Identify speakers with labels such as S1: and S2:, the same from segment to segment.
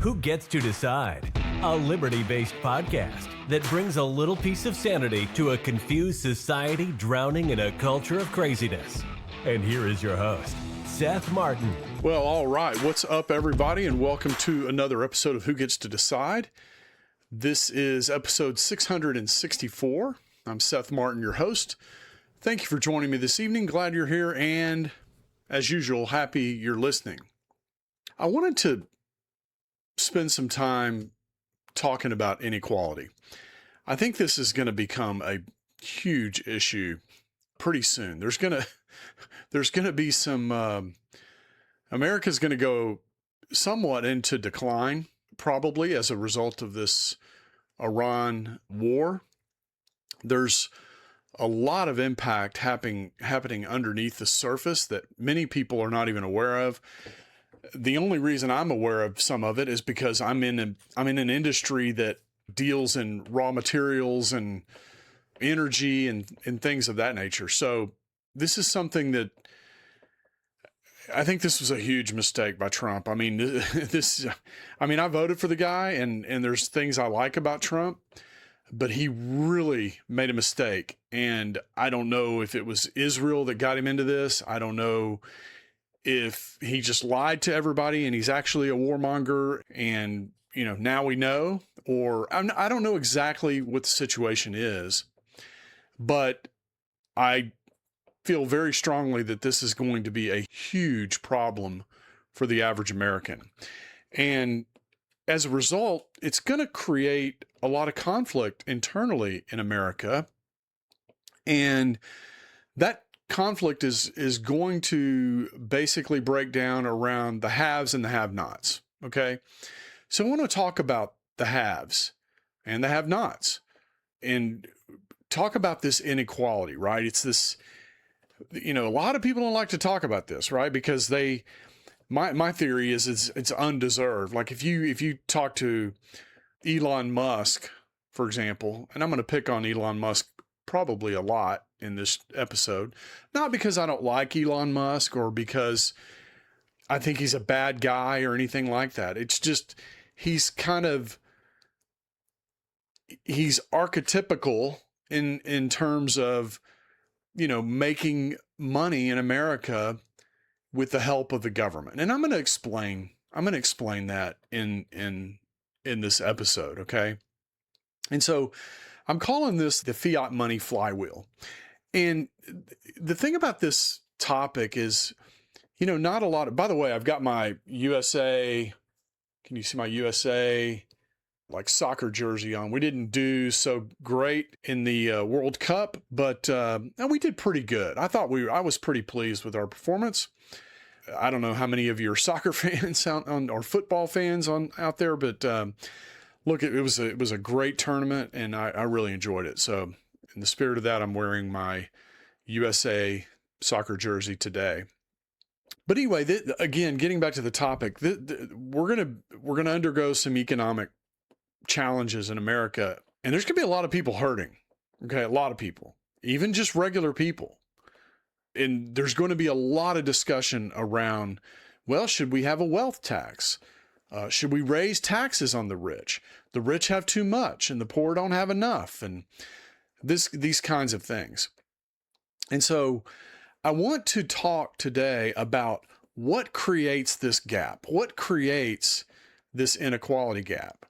S1: Who Gets to Decide? A liberty-based podcast that brings a little piece of sanity to a confused society drowning in a culture of craziness. And here is your host, Seth Martin.
S2: Well, all right. What's up, everybody, and welcome to another episode of Who Gets to Decide. This is episode 664. I'm Seth Martin, your host. Thank you for joining me this evening. Glad you're here, and as usual, happy you're listening. I wanted to spend some time talking about inequality. I think this is going to become a huge issue pretty soon. There's going to be some, America's going to go somewhat into decline, probably as a result of this Iran war. There's a lot of impact happening underneath the surface that many people are not even aware of. The only reason I'm aware of some of it is because I'm in an industry that deals in raw materials and energy and things of that nature. So this is something that I think this was a huge mistake by Trump. I mean, I voted for the guy and there's things I like about Trump, but he really made a mistake. And I don't know if it was Israel that got him into this. I don't know if he just lied to everybody and he's actually a warmonger and, now we know, or I don't know exactly what the situation is, but I feel very strongly that this is going to be a huge problem for the average American. And as a result, it's going to create a lot of conflict internally in America. And that conflict is going to basically break down around the haves and the have-nots. Okay. So I want to talk about the haves and the have-nots and talk about this inequality, right? It's this, a lot of people don't like to talk about this, right? Because my theory is it's undeserved. Like if you talk to Elon Musk, for example, and I'm going to pick on Elon Musk probably a lot in this episode, not because I don't like Elon Musk or because I think he's a bad guy or anything like that. It's just, he's archetypical in terms of, making money in America with the help of the government. And I'm going to explain that in this episode. Okay. And so I'm calling this the fiat money flywheel. And the thing about this topic is, not a lot of, by the way, I've got my USA, can you see my USA like soccer jersey on? We didn't do so great in the World Cup, but we did pretty good. I was pretty pleased with our performance. I don't know how many of you are soccer fans or football fans out there, but look, it was a great tournament, and I really enjoyed it. So in the spirit of that, I'm wearing my USA soccer jersey today. But anyway, again, getting back to the topic, we're gonna undergo some economic challenges in America, and there's gonna be a lot of people hurting. Okay, a lot of people, even just regular people. And there's going to be a lot of discussion around, well, should we have a wealth tax? Should we raise taxes on the rich? The rich have too much and the poor don't have enough, and these kinds of things. And so I want to talk today about what creates this gap, what creates this inequality gap,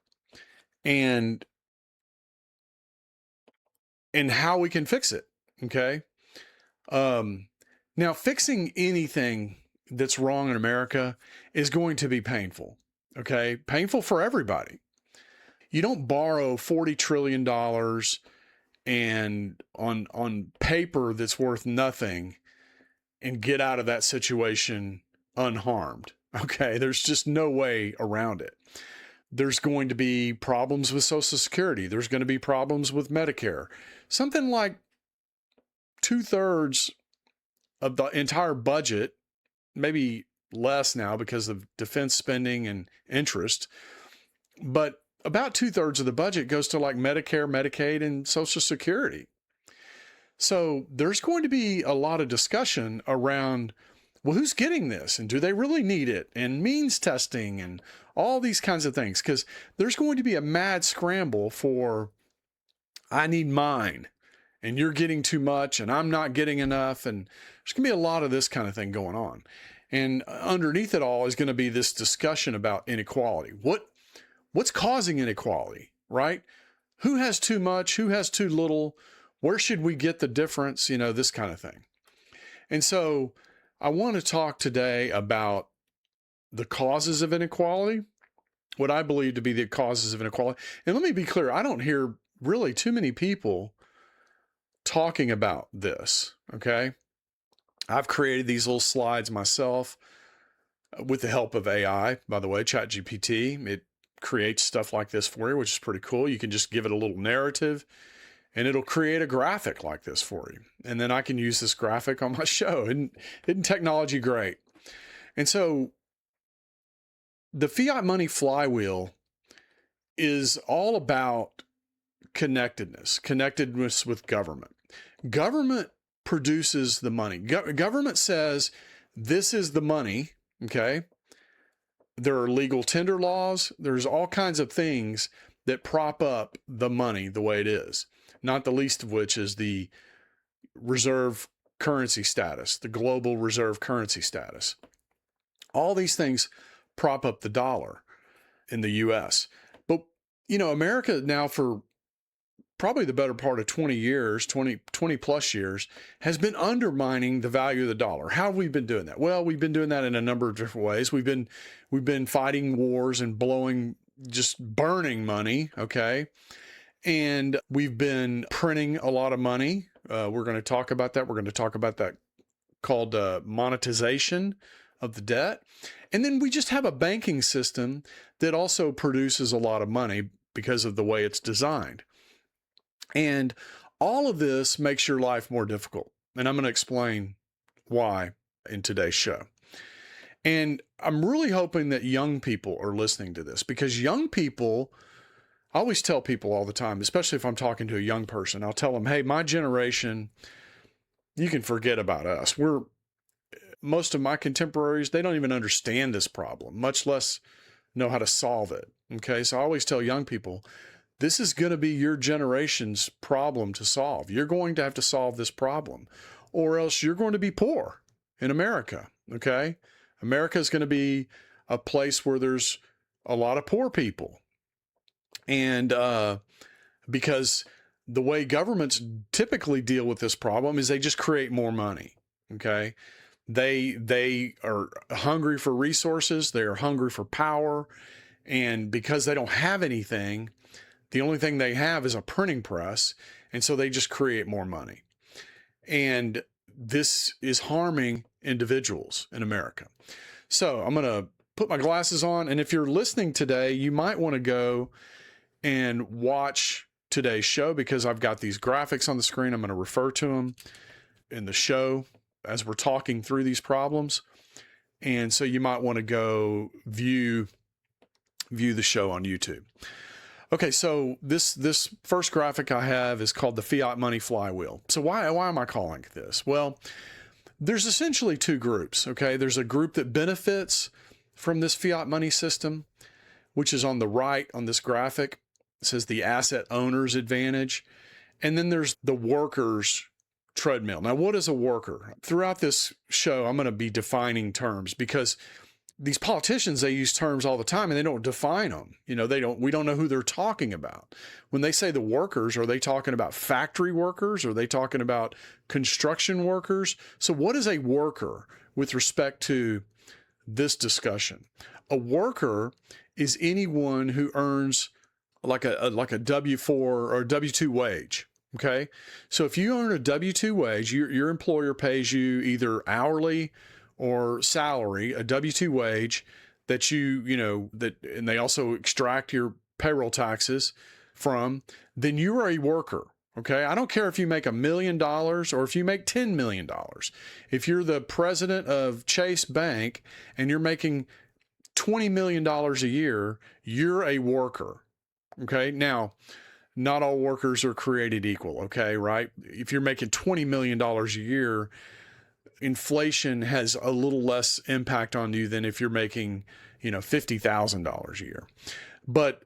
S2: and how we can fix it. Okay. Now, fixing anything that's wrong in America is going to be painful, okay? Painful for everybody. You don't borrow $40 trillion and on paper that's worth nothing and get out of that situation unharmed, okay? There's just no way around it. There's going to be problems with Social Security. There's going to be problems with Medicare. Something like 2/3 of the entire budget, maybe less now because of defense spending and interest, but about 2/3 of the budget goes to like Medicare, Medicaid, and Social Security. So there's going to be a lot of discussion around well, who's getting this? And do they really need it? And means testing and all these kinds of things. Because there's going to be a mad scramble for, I need mine, and you're getting too much, and I'm not getting enough. And there's going to be a lot of this kind of thing going on. And underneath it all is going to be this discussion about inequality. What's causing inequality, right? Who has too much? Who has too little? Where should we get the difference? This kind of thing. And so I want to talk today about the causes of inequality, what I believe to be the causes of inequality. And let me be clear, I don't hear really too many people talking about this, okay? I've created these little slides myself with the help of AI, by the way, ChatGPT. It creates stuff like this for you, which is pretty cool. You can just give it a little narrative and it'll create a graphic like this for you. And then I can use this graphic on my show. Isn't technology great? And so the fiat money flywheel is all about connectedness with government. Government produces the money. Government says, this is the money, okay? There are legal tender laws. There's all kinds of things that prop up the money the way it is, not the least of which is the reserve currency status, the global reserve currency status. All these things prop up the dollar in the U.S. But, America now for probably the better part of 20 plus years, has been undermining the value of the dollar. How have we been doing that? Well, we've been doing that in a number of different ways. We've been fighting wars and just burning money, okay? And we've been printing a lot of money. We're going to talk about that. We're going to talk about that called monetization of the debt. And then we just have a banking system that also produces a lot of money because of the way it's designed. And all of this makes your life more difficult. And I'm going to explain why in today's show. And I'm really hoping that young people are listening to this, because young people, I always tell people all the time, especially if I'm talking to a young person, I'll tell them, hey, my generation, you can forget about us. Most of my contemporaries, they don't even understand this problem, much less know how to solve it. Okay. So I always tell young people, this is going to be your generation's problem to solve. You're going to have to solve this problem, or else you're going to be poor in America, okay? America is going to be a place where there's a lot of poor people. And because the way governments typically deal with this problem is they just create more money, okay? They are hungry for resources. They are hungry for power. And because they don't have anything, the only thing they have is a printing press, and so they just create more money. And this is harming individuals in America. So I'm going to put my glasses on, and if you're listening today, you might want to go and watch today's show, because I've got these graphics on the screen. I'm going to refer to them in the show as we're talking through these problems. And so you might want to go view the show on YouTube. Okay, so this first graphic I have is called the fiat money flywheel. So why am I calling it this? Well, there's essentially two groups, okay? There's a group that benefits from this fiat money system, which is on the right on this graphic. It says the asset owner's advantage. And then there's the worker's treadmill. Now, what is a worker? Throughout this show, I'm going to be defining terms, because these politicians, they use terms all the time and they don't define them. We don't know who they're talking about. When they say the workers, are they talking about factory workers? Are they talking about construction workers? So what is a worker with respect to this discussion? A worker is anyone who earns like a W-4 or W-2 wage. Okay. So if you earn a W-2 wage, your employer pays you either hourly or salary, a W-2 wage that and they also extract your payroll taxes from, then you are a worker. Okay. I don't care if you make $1 million or if you make $10 million. If you're the president of Chase Bank and you're making $20 million a year, you're a worker. Okay. Now, not all workers are created equal. Okay. Right. If you're making $20 million a year, inflation has a little less impact on you than if you're making, $50,000 a year. But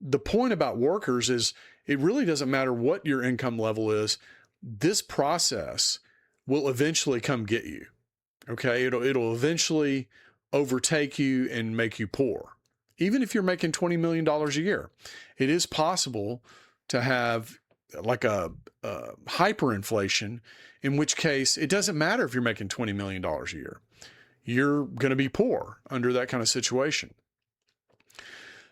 S2: the point about workers is it really doesn't matter what your income level is. This process will eventually come get you. Okay. It'll eventually overtake you and make you poor. Even if you're making $20 million a year, it is possible to have like a hyperinflation, in which case it doesn't matter if you're making $20 million a year. You're going to be poor under that kind of situation.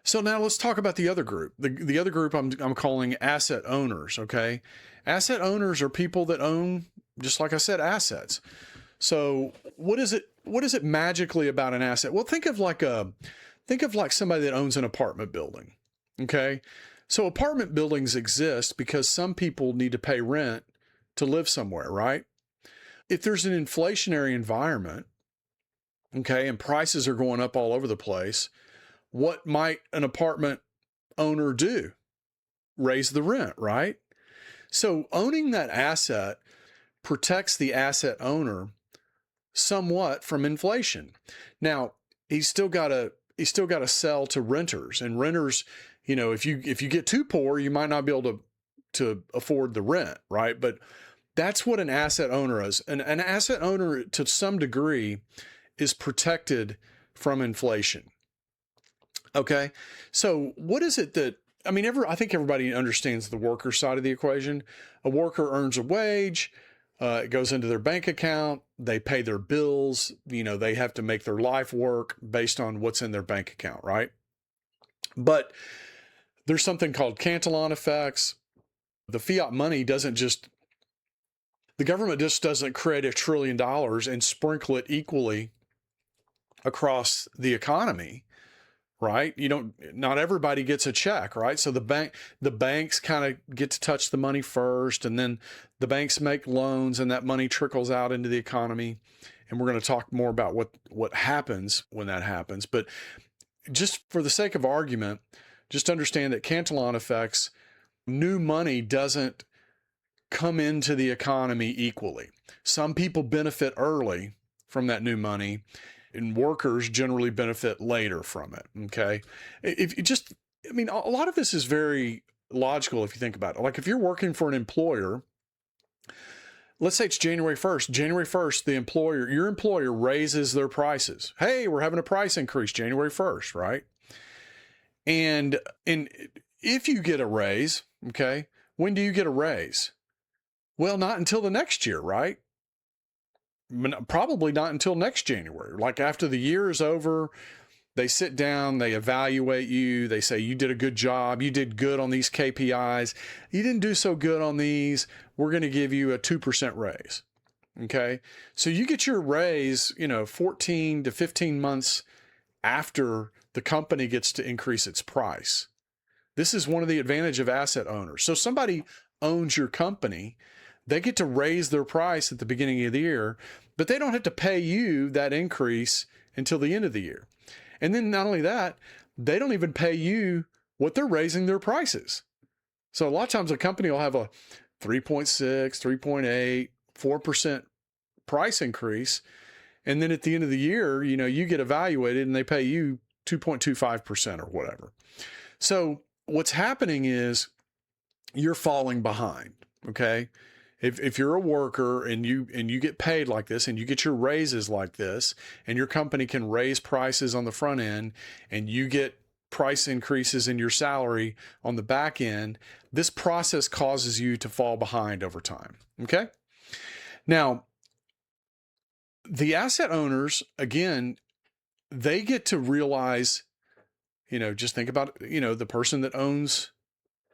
S2: So now let's talk about the other group. The other group I'm calling asset owners, okay? Asset owners are people that own, just like I said, assets. So what is it magically about an asset? Well, think of like somebody that owns an apartment building, okay? So apartment buildings exist because some people need to pay rent to live somewhere, right? If there's an inflationary environment, okay, and prices are going up all over the place, what might an apartment owner do? Raise the rent, right? So owning that asset protects the asset owner somewhat from inflation. Now, he's still got to sell to renters, and renters, if you get too poor, you might not be able to afford the rent, right? But that's what an asset owner is. An asset owner, to some degree, is protected from inflation. Okay. So what is it that, I think everybody understands the worker side of the equation. A worker earns a wage, it goes into their bank account, they pay their bills, they have to make their life work based on what's in their bank account, right? But there's something called Cantillon effects. The fiat money the government just doesn't create $1 trillion and sprinkle it equally across the economy, right? Not everybody gets a check, right? So the banks kind of get to touch the money first, and then the banks make loans, and that money trickles out into the economy. And we're going to talk more about what happens when that happens. But just for the sake of argument, just understand that Cantillon effects, new money doesn't come into the economy equally. Some people benefit early from that new money, and workers generally benefit later from it. Okay. A lot of this is very logical if you think about it. Like if you're working for an employer, let's say it's January 1st. January 1st, your employer raises their prices. Hey, we're having a price increase January 1st, right? And if you get a raise, okay, when do you get a raise? Well, not until the next year, right? Probably not until next January. Like after the year is over, they sit down, they evaluate you, they say, you did a good job, you did good on these KPIs, you didn't do so good on these, we're going to give you a 2% raise. Okay. So you get your raise, 14 to 15 months after the company gets to increase its price. This is one of the advantage of asset owners. So somebody owns your company, they get to raise their price at the beginning of the year, but they don't have to pay you that increase until the end of the year. And then not only that, they don't even pay you what they're raising their prices. So a lot of times a company will have a 3.6, 3.8, 4% price increase. And then at the end of the year, you get evaluated and they pay you 2.25% or whatever. So what's happening is you're falling behind. Okay. If you're a worker and you get paid like this and you get your raises like this and your company can raise prices on the front end and you get price increases in your salary on the back end, this process causes you to fall behind over time. Okay. Now, the asset owners, again, they get to realize, just think about, the person that owns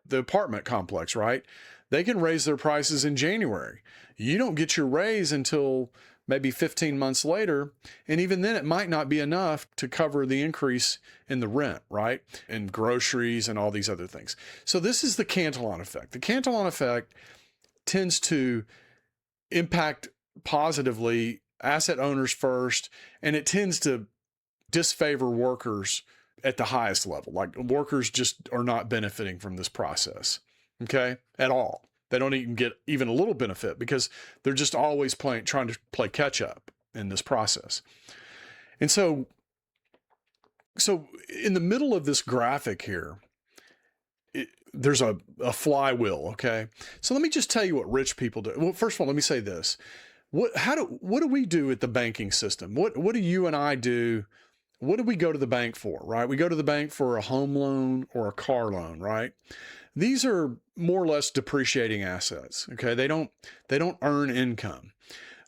S2: the apartment complex, right? They can raise their prices in January. You don't get your raise until maybe 15 months later. And even then it might not be enough to cover the increase in the rent, right? And groceries and all these other things. So this is the Cantillon effect. The Cantillon effect tends to impact positively asset owners first, and it tends to disfavor workers at the highest level. Like workers just are not benefiting from this process, okay, at all. They don't even get even a little benefit because they're just always trying to play catch up in this process. And so in the middle of this graphic here, there's a flywheel. Okay. So let me just tell you what rich people do. Well, first of all, let me say this. What do we do at the banking system? What do you and I do? What do we go to the bank for, right? We go to the bank for a home loan or a car loan, right? These are more or less depreciating assets. Okay. They don't earn income.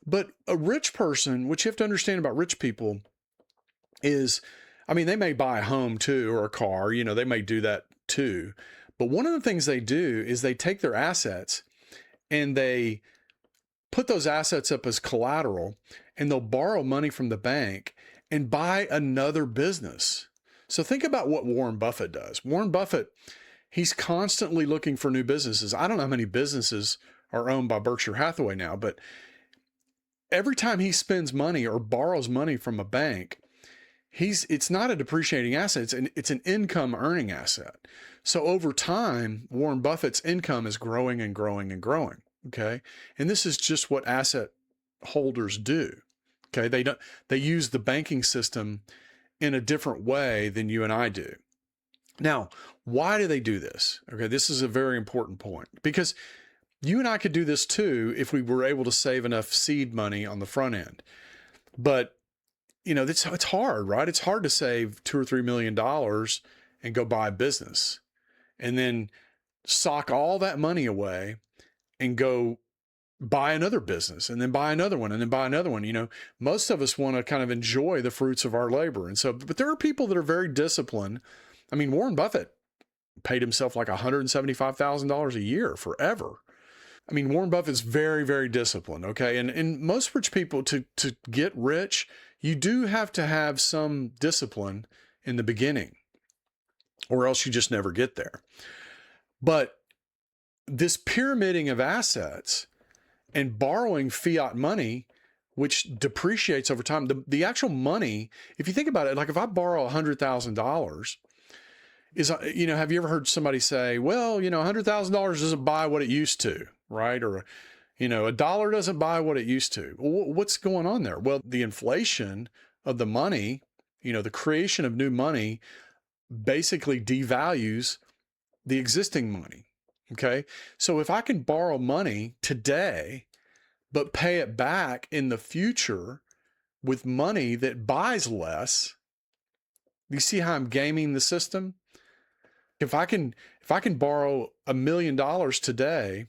S2: But a rich person, what you have to understand about rich people is, I mean, they may buy a home too, or a car, they may do that too. But one of the things they do is they take their assets and they put those assets up as collateral, and they'll borrow money from the bank and buy another business. So think about what Warren Buffett does. Warren Buffett, he's constantly looking for new businesses. I don't know how many businesses are owned by Berkshire Hathaway now, but every time he spends money or borrows money from a bank, it's not a depreciating asset. It's an income earning asset. So over time, Warren Buffett's income is growing and growing and growing. Okay. And this is just what asset holders do. Okay. They use the banking system in a different way than you and I do. Now, why do they do this? Okay. This is a very important point, because you and I could do this too if we were able to save enough seed money on the front end. But it's hard, right? It's hard to save $2 or $3 million and go buy a business and then sock all that money away and go buy another business and then buy another one and then buy another one. Most of us want to kind of enjoy the fruits of our labor. And so, but there are people that are very disciplined. I mean, Warren Buffett paid himself like $175,000 a year forever. I mean, Warren Buffett's very, very disciplined. Okay. And most rich people, to get rich, you do have to have some discipline in the beginning, or else you just never get there. But this pyramiding of assets and borrowing fiat money, which depreciates over time, the actual money, if you think about it, like if I borrow $100,000, have you ever heard somebody say, well, $100,000 doesn't buy what it used to, right? Or, a dollar doesn't buy what it used to. Well, what's going on there? Well, the inflation of the money, the creation of new money basically devalues the existing money. Okay. So if I can borrow money today, but pay it back in the future with money that buys less, you see how I'm gaming the system? If I can borrow $1 million today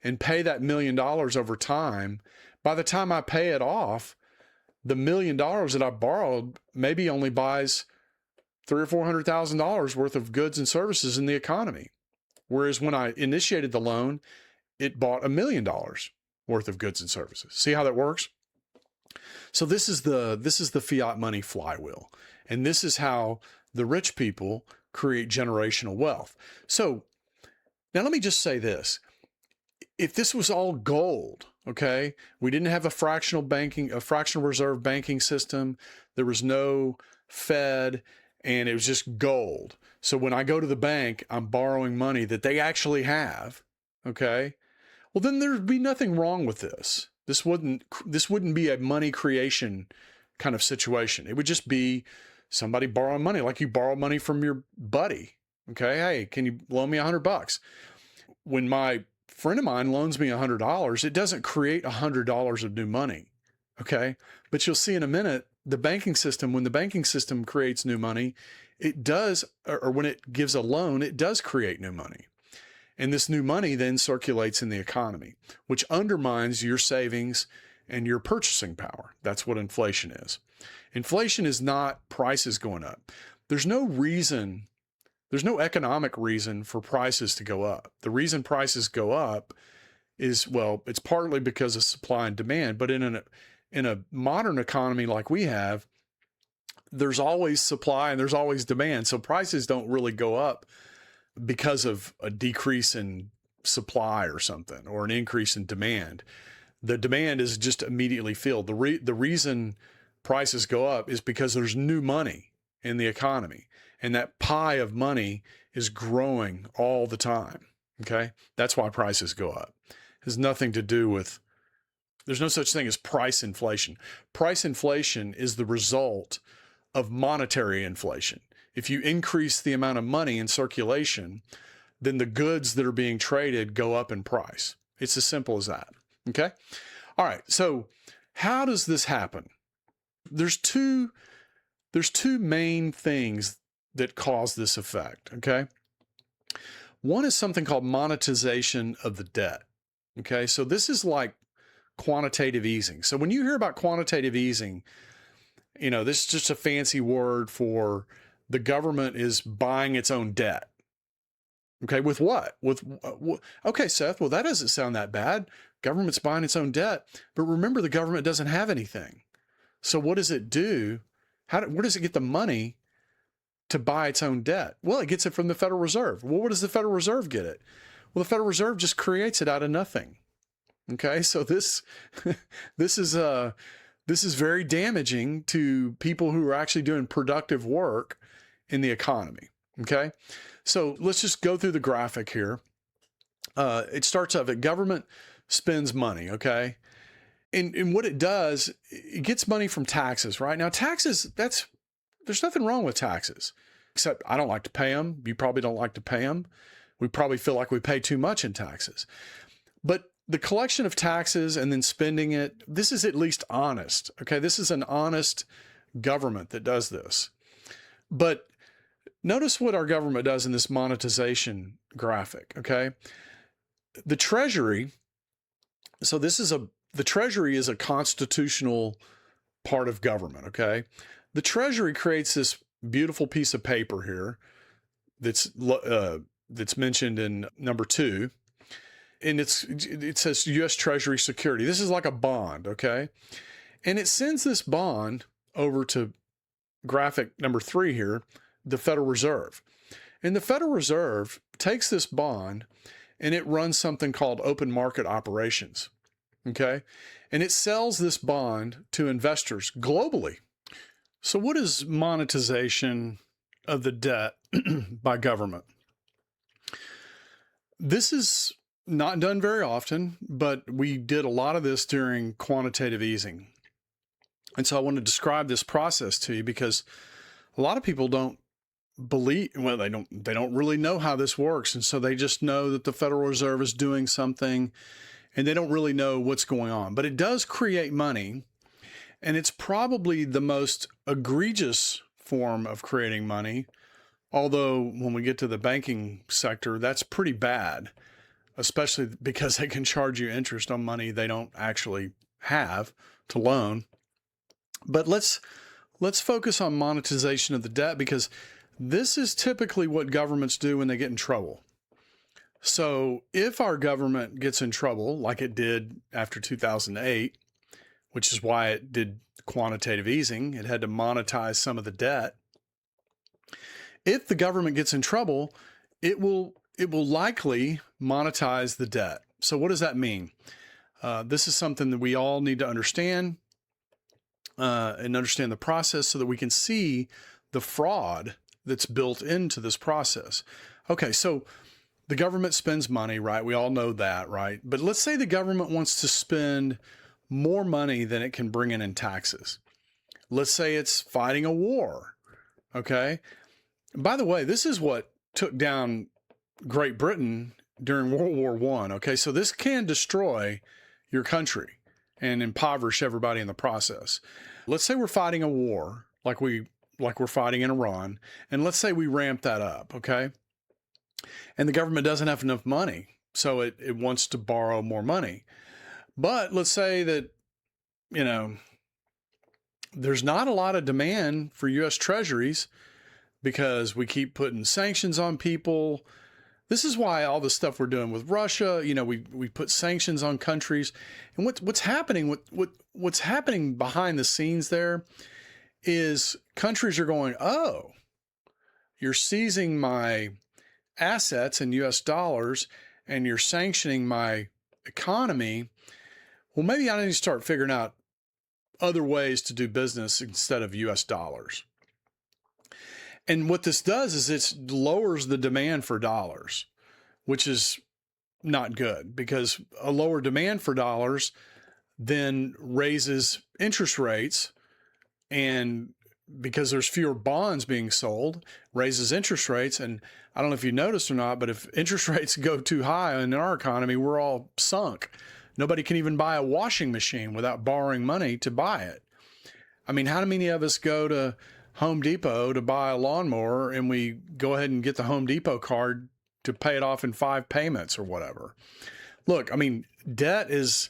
S2: and pay that $1 million over time, by the time I pay it off, the $1 million that I borrowed maybe only buys $300,000 or $400,000 worth of goods and services in the economy. Whereas when I initiated the loan, it bought $1 million worth of goods and services. See how that works? So this is the fiat money flywheel. And this is how the rich people create generational wealth. So now let me just say this. If this was all gold, okay, we didn't have a fractional reserve banking system, there was no Fed, and it was just gold. So when I go to the bank, I'm borrowing money that they actually have, okay? Well, then there'd be nothing wrong with this. This wouldn't be a money creation kind of situation. It would just be somebody borrowing money, like you borrow money from your buddy. Okay, hey, can you loan me $100? When my friend of mine loans me $100, it doesn't create $100 of new money. Okay, but you'll see in a minute, when the banking system creates new money, it does, or when it gives a loan, it does create new money. And this new money then circulates in the economy, which undermines your savings and your purchasing power. That's what inflation is. Inflation is not prices going up. There's no economic reason for prices to go up. The reason prices go up is, well, it's partly because of supply and demand, but in a modern economy like we have, there's always supply and there's always demand. So prices don't really go up because of a decrease in supply or something, or an increase in demand. The demand is just immediately filled. The reason prices go up is because there's new money in the economy, and that pie of money is growing all the time. Okay. That's why prices go up. It has nothing to do with, there's no such thing as price inflation. Price inflation is the result of monetary inflation. If you increase the amount of money in circulation, then the goods that are being traded go up in price. It's as simple as that. Okay. All right. So how does this happen? There's two main things that cause this effect. Okay. One is something called monetization of the debt. Okay. So this is like quantitative easing. So when you hear about quantitative easing, this is just a fancy word for the government is buying its own debt. Okay, with what? Okay, Seth, well, that doesn't sound that bad. Government's buying its own debt. But remember, the government doesn't have anything. So what does it do? Where does it get the money to buy its own debt? Well, it gets it from the Federal Reserve. Well, where does the Federal Reserve get it? Well, the Federal Reserve just creates it out of nothing. Okay, so this is very damaging to people who are actually doing productive work in the economy. Okay. So let's just go through the graphic here. It starts off at government spends money, okay? And what it does, it gets money from taxes, right? Now, taxes, there's nothing wrong with taxes, except I don't like to pay them. You probably don't like to pay them. We probably feel like we pay too much in taxes. But the collection of taxes and then spending it, this is at least honest, okay? This is an honest government that does this. But notice what our government does in this monetization graphic, okay? The Treasury, so the Treasury is a constitutional part of government, okay? The Treasury creates this beautiful piece of paper here that's mentioned in number 2, and it says U.S. Treasury security. This is like a bond, okay? And it sends this bond over to graphic number 3 here, the Federal Reserve. And the Federal Reserve takes this bond and it runs something called open market operations. Okay. And it sells this bond to investors globally. So what is monetization of the debt by government? This is not done very often, but we did a lot of this during quantitative easing. And so I want to describe this process to you because a lot of people don't they don't really know how this works. And so they just know that the Federal Reserve is doing something and they don't really know what's going on. But it does create money, and it's probably the most egregious form of creating money. Although when we get to the banking sector, that's pretty bad, especially because they can charge you interest on money they don't actually have to loan. But let's focus on monetization of the debt, because this is typically what governments do when they get in trouble. So if our government gets in trouble, like it did after 2008, which is why it did quantitative easing, it had to monetize some of the debt. If the government gets in trouble, it will likely monetize the debt. So what does that mean? This is something that we all need to understand and understand the process so that we can see the fraud that's built into this process. Okay, so the government spends money, right? We all know that, right? But let's say the government wants to spend more money than it can bring in taxes. Let's say it's fighting a war, okay? By the way, this is what took down Great Britain during World War I, okay? So this can destroy your country and impoverish everybody in the process. Let's say we're fighting a war like we're fighting in Iran, and let's say we ramp that up, okay? And the government doesn't have enough money, so it wants to borrow more money. But let's say that, there's not a lot of demand for U.S. treasuries because we keep putting sanctions on people. This is why all the stuff we're doing with Russia, we put sanctions on countries. And what's happening behind the scenes there is countries are going, oh, you're seizing my assets in US dollars and you're sanctioning my economy. Well, maybe I need to start figuring out other ways to do business instead of US dollars. And what this does is it lowers the demand for dollars, which is not good, because a lower demand for dollars then raises interest rates, and because there's fewer bonds being sold, raises interest rates. And I don't know if you noticed or not, but if interest rates go too high in our economy, we're all sunk. Nobody can even buy a washing machine without borrowing money to buy it. I mean, how many of us go to Home Depot to buy a lawnmower and we go ahead and get the Home Depot card to pay it off in 5 payments or whatever? Look, I mean, debt is,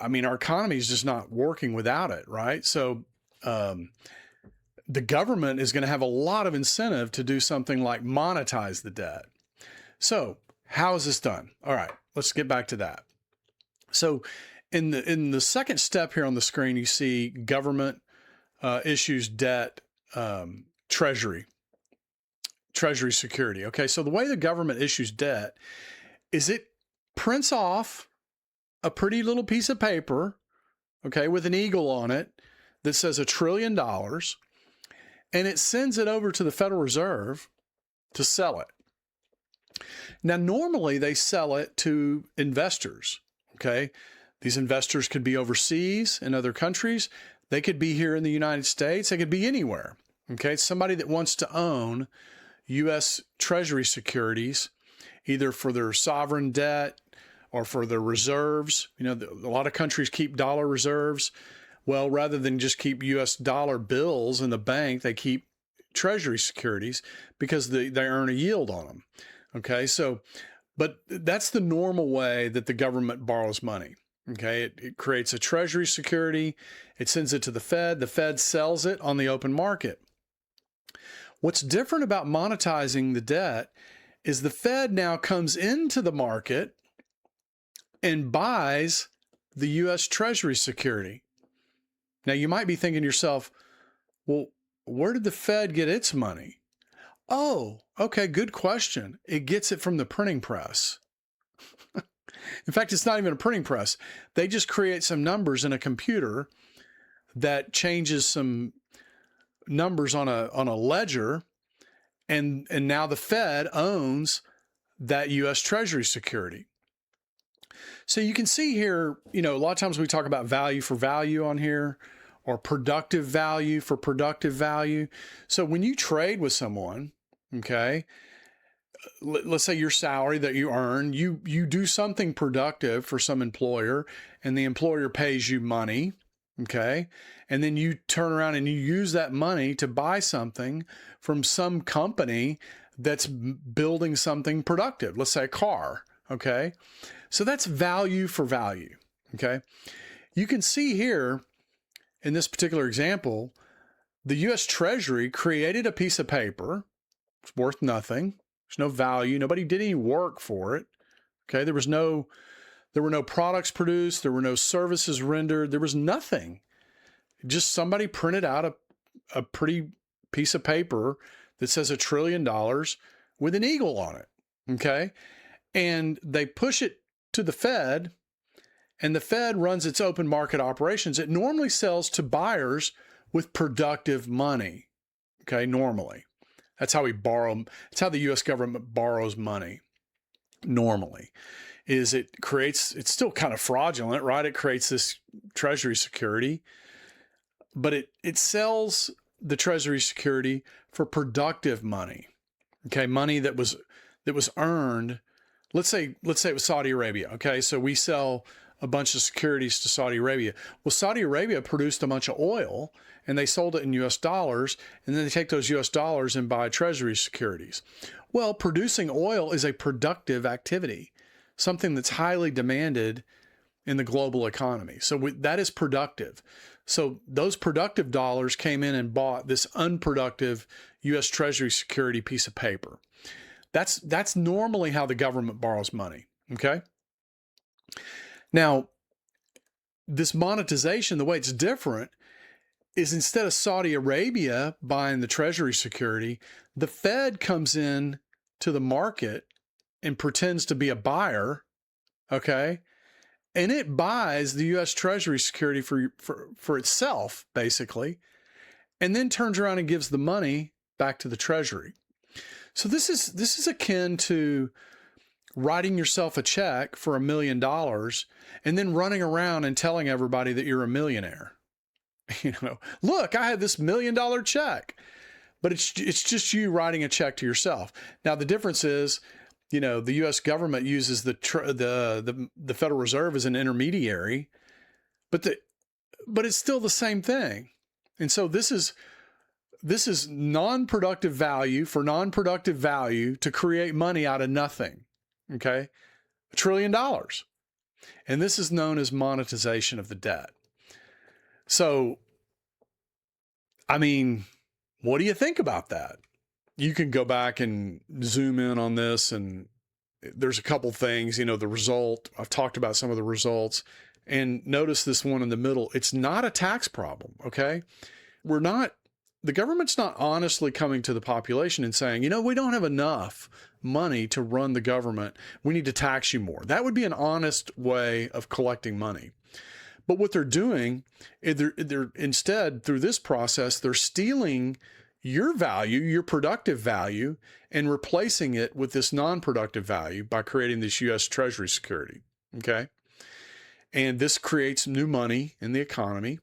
S2: our economy is just not working without it, right? So the government is going to have a lot of incentive to do something like monetize the debt. So how is this done? All right, let's get back to that. So in the second step here on the screen, you see government issues debt, treasury security. Okay, so the way the government issues debt is it prints off a pretty little piece of paper, okay, with an eagle on it that says $1 trillion, and it sends it over to the Federal Reserve to sell it. Now, normally they sell it to investors, okay? These investors could be overseas in other countries. They could be here in the United States. They could be anywhere, okay? Somebody that wants to own U.S. Treasury securities, either for their sovereign debt or for their reserves. You know, a lot of countries keep dollar reserves. Well, rather than just keep U.S. dollar bills in the bank, they keep Treasury securities because they earn a yield on them. Okay, so, but that's the normal way that the government borrows money. Okay, it creates a Treasury security, it sends it to the Fed sells it on the open market. What's different about monetizing the debt is the Fed now comes into the market and buys the U.S. Treasury security. Now, you might be thinking to yourself, well, where did the Fed get its money? Oh, okay, good question. It gets it from the printing press. In fact, it's not even a printing press. They just create some numbers in a computer that changes some numbers on a ledger, and now the Fed owns that U.S. Treasury security. So you can see here, you know, a lot of times we talk about value for value on here, or productive value for productive value. So when you trade with someone, okay, let's say your salary that you earn, you do something productive for some employer, and the employer pays you money, okay, and then you turn around and you use that money to buy something from some company that's building something productive, let's say a car, okay? So that's value for value, okay? You can see here in this particular example, the U.S. Treasury created a piece of paper. It's worth nothing. There's no value. Nobody did any work for it, okay? There were no products produced. There were no services rendered. There was nothing. Just somebody printed out a pretty piece of paper that says $1 trillion with an eagle on it, okay? And they push it to the Fed, and the Fed runs its open market operations. It normally sells to buyers with productive money, okay, normally. That's how that's how the U.S. government borrows money normally, is it's still kind of fraudulent, right? It creates this Treasury security, but it sells the Treasury security for productive money, okay? Money that was earned. Let's say it was Saudi Arabia, okay? So we sell a bunch of securities to Saudi Arabia. Well, Saudi Arabia produced a bunch of oil, and they sold it in U.S. dollars, and then they take those U.S. dollars and buy Treasury securities. Well, producing oil is a productive activity, something that's highly demanded in the global economy. So that is productive. So those productive dollars came in and bought this unproductive U.S. Treasury security piece of paper. That's normally how the government borrows money, okay? Now, this monetization, the way it's different is instead of Saudi Arabia buying the Treasury security, the Fed comes in to the market and pretends to be a buyer, okay? And it buys the U.S. Treasury security for itself, basically, and then turns around and gives the money back to the Treasury. So this is akin to writing yourself a check for $1 million and then running around and telling everybody that you're a millionaire. Look, I had this $1 million check, but it's just you writing a check to yourself. Now, the difference is, the U.S. government uses the Federal Reserve as an intermediary, but it's still the same thing. And so this is non-productive value for non-productive value to create money out of nothing. Okay. $1 trillion. And this is known as monetization of the debt. So, I mean, what do you think about that? You can go back and zoom in on this, and there's a couple things, the result. I've talked about some of the results, and notice this one in the middle. It's not a tax problem. Okay. The government's not honestly coming to the population and saying, we don't have enough money to run the government. We need to tax you more. That would be an honest way of collecting money. But what they're doing is they're instead, through this process, they're stealing your value, your productive value, and replacing it with this non-productive value by creating this U.S. Treasury security. Okay. And this creates new money in the economy.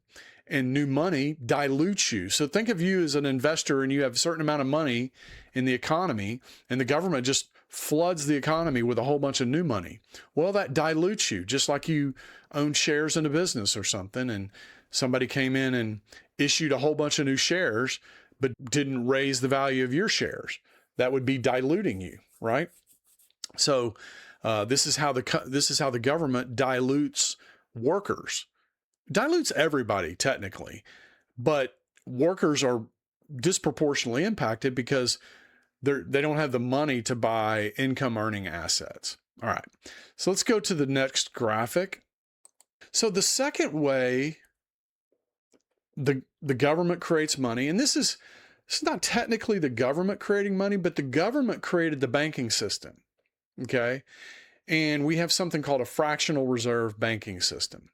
S2: And new money dilutes you. So think of you as an investor and you have a certain amount of money in the economy, and the government just floods the economy with a whole bunch of new money. Well, that dilutes you, just like you own shares in a business or something, and somebody came in and issued a whole bunch of new shares, but didn't raise the value of your shares. That would be diluting you, right? So this is how the government dilutes workers. Dilutes everybody technically, but workers are disproportionately impacted because they don't have the money to buy income earning assets. All right. So let's go to the next graphic. So the second way the government creates money, and it's not technically the government creating money, but the government created the banking system. Okay. And we have something called a fractional reserve banking system.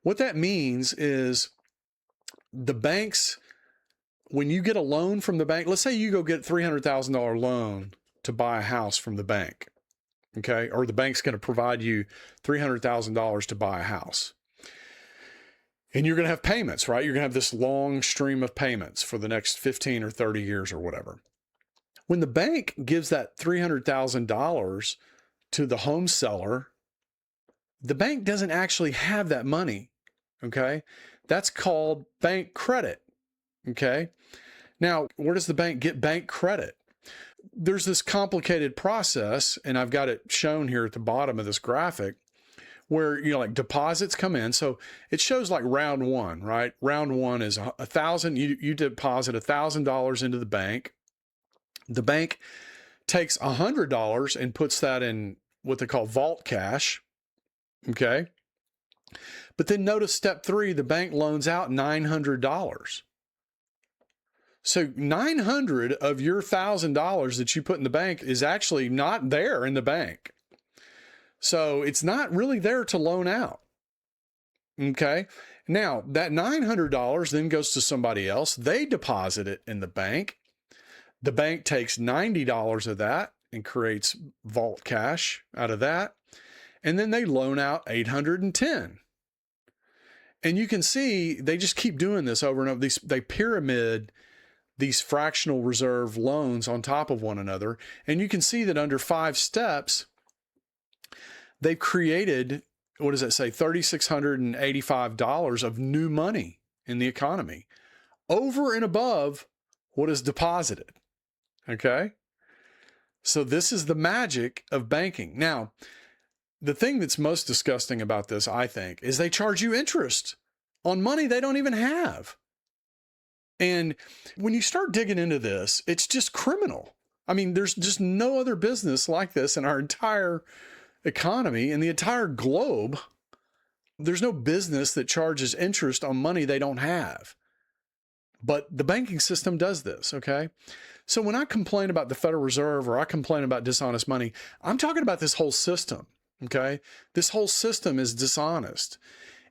S2: What that means is the banks, when you get a loan from the bank, let's say you go get a $300,000 loan to buy a house from the bank, okay? Or the bank's going to provide you $300,000 to buy a house. And you're going to have payments, right? You're going to have this long stream of payments for the next 15 or 30 years or whatever. When the bank gives that $300,000 to the home seller, the bank doesn't actually have that money, okay? That's called bank credit, okay? Now, where does the bank get bank credit? There's this complicated process, and I've got it shown here at the bottom of this graphic, where, like deposits come in. So it shows like round one, right? Round one is $1,000. You deposit $1,000 into the bank. The bank takes $100 and puts that in what they call vault cash. Okay. But then notice step 3, the bank loans out $900. So 900 of your $1,000 that you put in the bank is actually not there in the bank. So it's not really there to loan out. Okay. Now that $900 then goes to somebody else. They deposit it in the bank. The bank takes $90 of that and creates vault cash out of that. And then they loan out 810. And you can see they just keep doing this over and over. They pyramid these fractional reserve loans on top of one another. And you can see that under 5 steps, they've created, what does that say, $3,685 of new money in the economy over and above what is deposited. Okay? So this is the magic of banking. Now, the thing that's most disgusting about this, I think, is they charge you interest on money they don't even have. And when you start digging into this, it's just criminal. I mean, there's just no other business like this in our entire economy, in the entire globe. There's no business that charges interest on money they don't have. But the banking system does this, okay? So when I complain about the Federal Reserve or I complain about dishonest money, I'm talking about this whole system. Okay. This whole system is dishonest.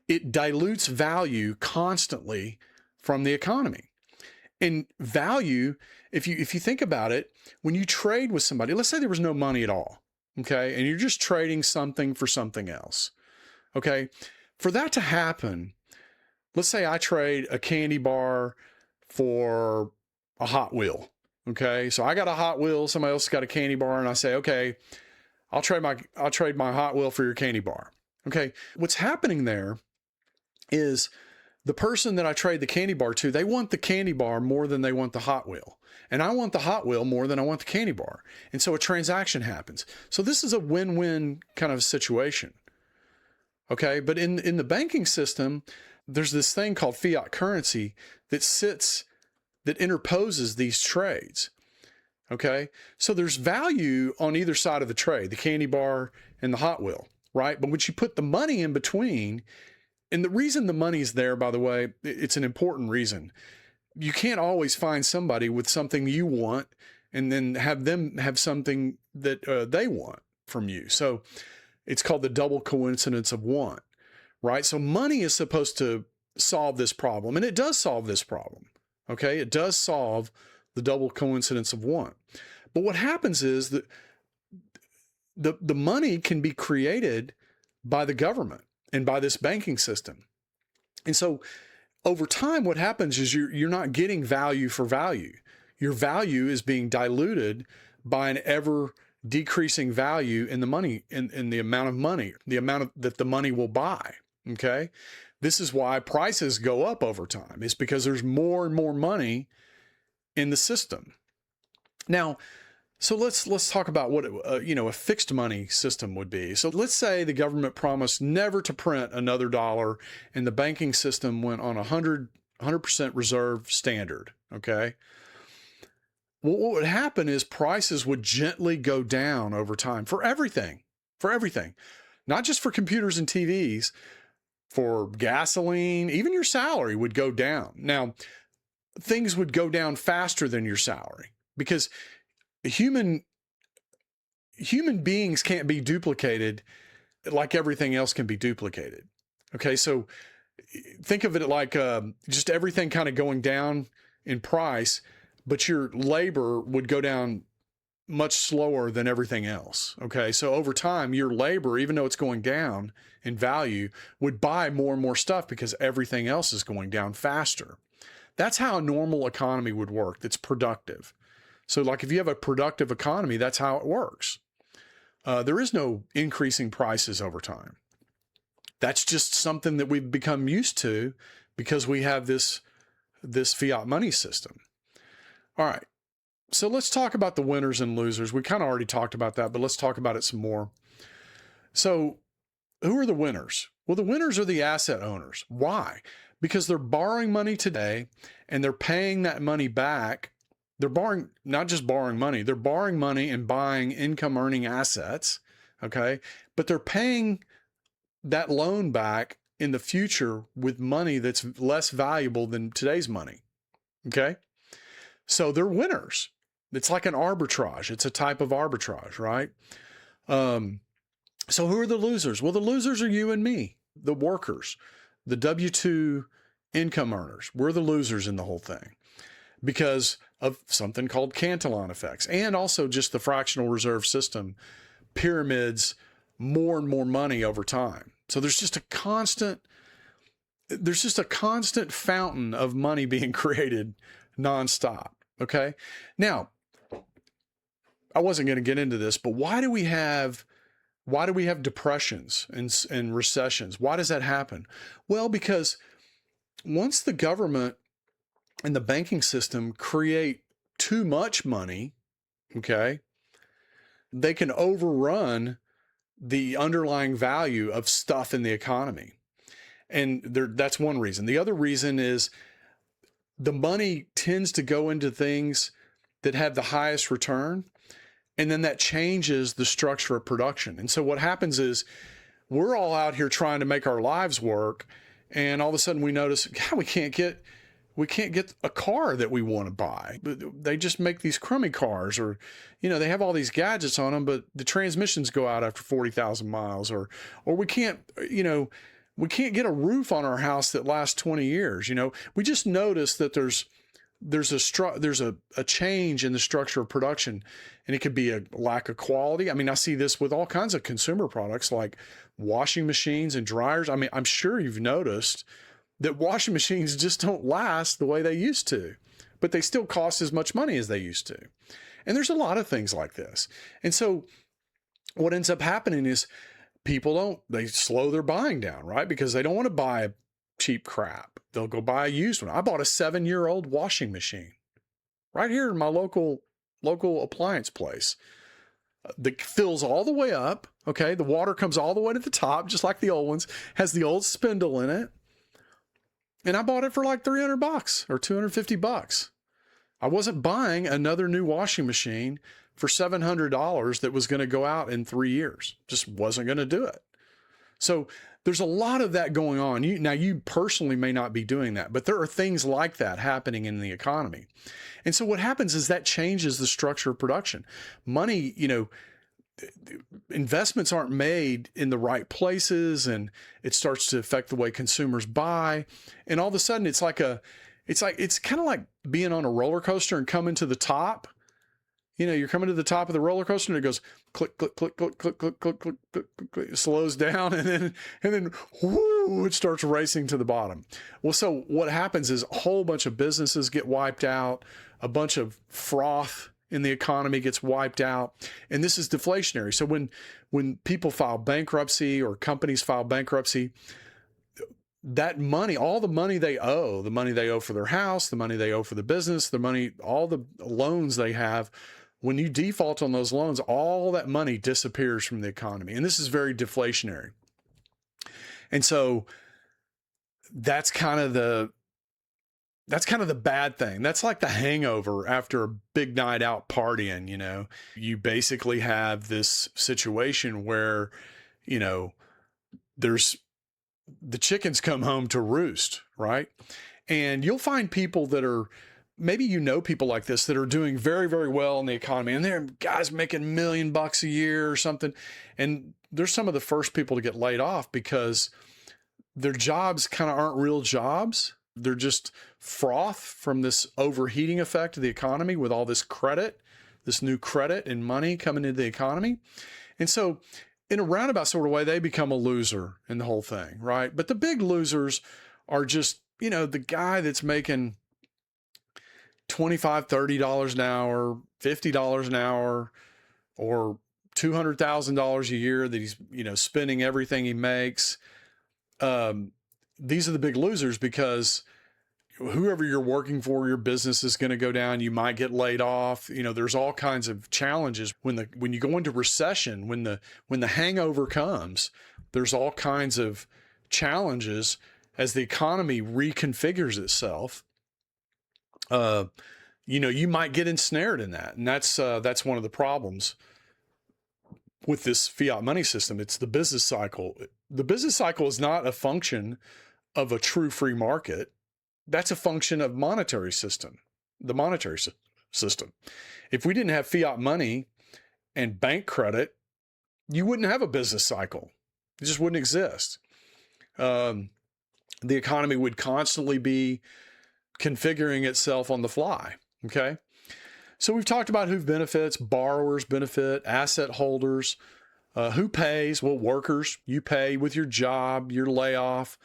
S2: It dilutes value constantly from the economy. And value, if you think about it, when you trade with somebody, let's say there was no money at all. Okay. And you're just trading something for something else. Okay. For that to happen, let's say I trade a candy bar for a Hot Wheel. Okay. So I got a Hot Wheel, somebody else got a candy bar, and I say, okay, I'll trade my Hot Wheel for your candy bar. Okay. What's happening there is the person that I trade the candy bar to, they want the candy bar more than they want the Hot Wheel. And I want the Hot Wheel more than I want the candy bar. And so a transaction happens. So this is a win-win kind of situation. Okay. But in the banking system, there's this thing called fiat currency that interposes these trades. Okay. So there's value on either side of the trade, the candy bar and the Hot Wheel, right? But when you put the money in between, and the reason the money's there, by the way, it's an important reason. You can't always find somebody with something you want and then have them have something that they want from you. So it's called the double coincidence of want, right? So money is supposed to solve this problem, and it does solve this problem. Okay, it does solve the double coincidence of want. But what happens is that the money can be created by the government and by this banking system. And so over time, what happens is you're not getting value for value. Your value is being diluted by an ever decreasing value in the money, in the amount of money, the amount that the money will buy. Okay. This is why prices go up over time. It's because there's more and more money in the system. Now, so let's talk about what a fixed money system would be. So let's say the government promised never to print another dollar, and the banking system went on 100% reserve standard. Okay. Well, what would happen is prices would gently go down over time for everything, not just for computers and TVs, for gasoline, even your salary would go down. Now, things would go down faster than your salary because human beings can't be duplicated like everything else can be duplicated. Okay, so think of it like just everything kind of going down in price, but your labor would go down much slower than everything else. Okay, so over time, your labor, even though it's going down in value, would buy more and more stuff because everything else is going down faster. That's how a normal economy would work. That's productive. So like if you have a productive economy, that's how it works. There is no increasing prices over time. That's just something that we've become used to because we have this fiat money system. All right. So let's talk about the winners and losers. We kind of already talked about that, but let's talk about it some more. So who are the winners? Well, the winners are the asset owners. Why? Because they're borrowing money today and they're paying that money back. They're not just borrowing money, they're borrowing money and buying income earning assets. Okay. But they're paying that loan back in the future with money that's less valuable than today's money. Okay. So they're winners. It's like an arbitrage. It's a type of arbitrage, right? So who are the losers? Well, the losers are you and me, the workers, the W-2 income earners. We're the losers in the whole thing because of something called Cantillon effects and also just the fractional reserve system pyramids more and more money over time. So there's just a constant fountain of money being created nonstop. Okay. Now, I wasn't going to get into this, but why do we have depressions and recessions? Why does that happen? Well, because once the government and the banking system create too much money, okay, they can overrun the underlying value of stuff in the economy. And that's one reason. The other reason is the money tends to go into things that have the highest return, and then that changes the structure of production. And so what happens is we're all out here trying to make our lives work, and all of a sudden we notice, God, we can't get a car that we want to buy. They just make these crummy cars, or, they have all these gadgets on them, but the transmissions go out after 40,000 miles, or we can't get a roof on our house that lasts 20 years. We just notice that there's there's a change in the structure of production, and it could be a lack of quality. I mean, I see this with all kinds of consumer products like washing machines and dryers. I mean, I'm sure you've noticed that washing machines just don't last the way they used to, but they still cost as much money as they used to. And there's a lot of things like this. And so what ends up happening is they slow their buying down, right? Because they don't want to buy cheap crap. They'll go buy a used one. I bought a 7-year-old washing machine right here in my local appliance place that fills all the way up. Okay. The water comes all the way to the top, just like the old ones, has the old spindle in it. And I bought it for like $300 or $250. I wasn't buying another new washing machine for $700 that was going to go out in 3 years. Just wasn't going to do it. So there's a lot of that going on. You personally may not be doing that, but there are things like that happening in the economy. And so what happens is that changes the structure of production. Money, investments aren't made in the right places, and it starts to affect the way consumers buy. And all of a sudden it's kind of like being on a roller coaster and coming to the top. You're coming to the top of the roller coaster and it goes click, click, click, click, click, click, click, click, click, click. It slows down and then whoo, it starts racing to the bottom. Well, so what happens is a whole bunch of businesses get wiped out. A bunch of froth in the economy gets wiped out. And this is deflationary. So when people file bankruptcy or companies file bankruptcy, that money, all the money they owe for their house, the money they owe for the business, all the loans they have, when you default on those loans, all that money disappears from the economy. And this is very deflationary. And so that's kind of the bad thing. That's like the hangover after a big night out partying. You basically have this situation where, there's the chickens come home to roost, right? And you'll find people that are, maybe people like this that are doing very, very well in the economy, and they're guys making $1 million a year or something. And they're some of the first people to get laid off because their jobs kind of aren't real jobs. They're just froth from this overheating effect of the economy with all this credit, this new credit and money coming into the economy. And so in a roundabout sort of way, they become a loser in the whole thing, right? But the big losers are just, the guy that's making $25, $30 an hour, $50 an hour, or $200,000 a year that he's, spending everything he makes. These are the big losers because whoever you're working for, your business is going to go down. You might get laid off. There's all kinds of challenges when you go into recession, when the hangover comes, there's all kinds of challenges as the economy reconfigures itself. You might get ensnared in that. And that's one of the problems with this fiat money system. It's the business cycle. The business cycle is not a function of a true free market. That's a function of the monetary system. If we didn't have fiat money and bank credit, you wouldn't have a business cycle. It just wouldn't exist. The economy would constantly be configuring itself on the fly. Okay. So we've talked about who benefits. Borrowers benefit, asset holders. Who pays? Well, workers. You pay with your job, your layoff.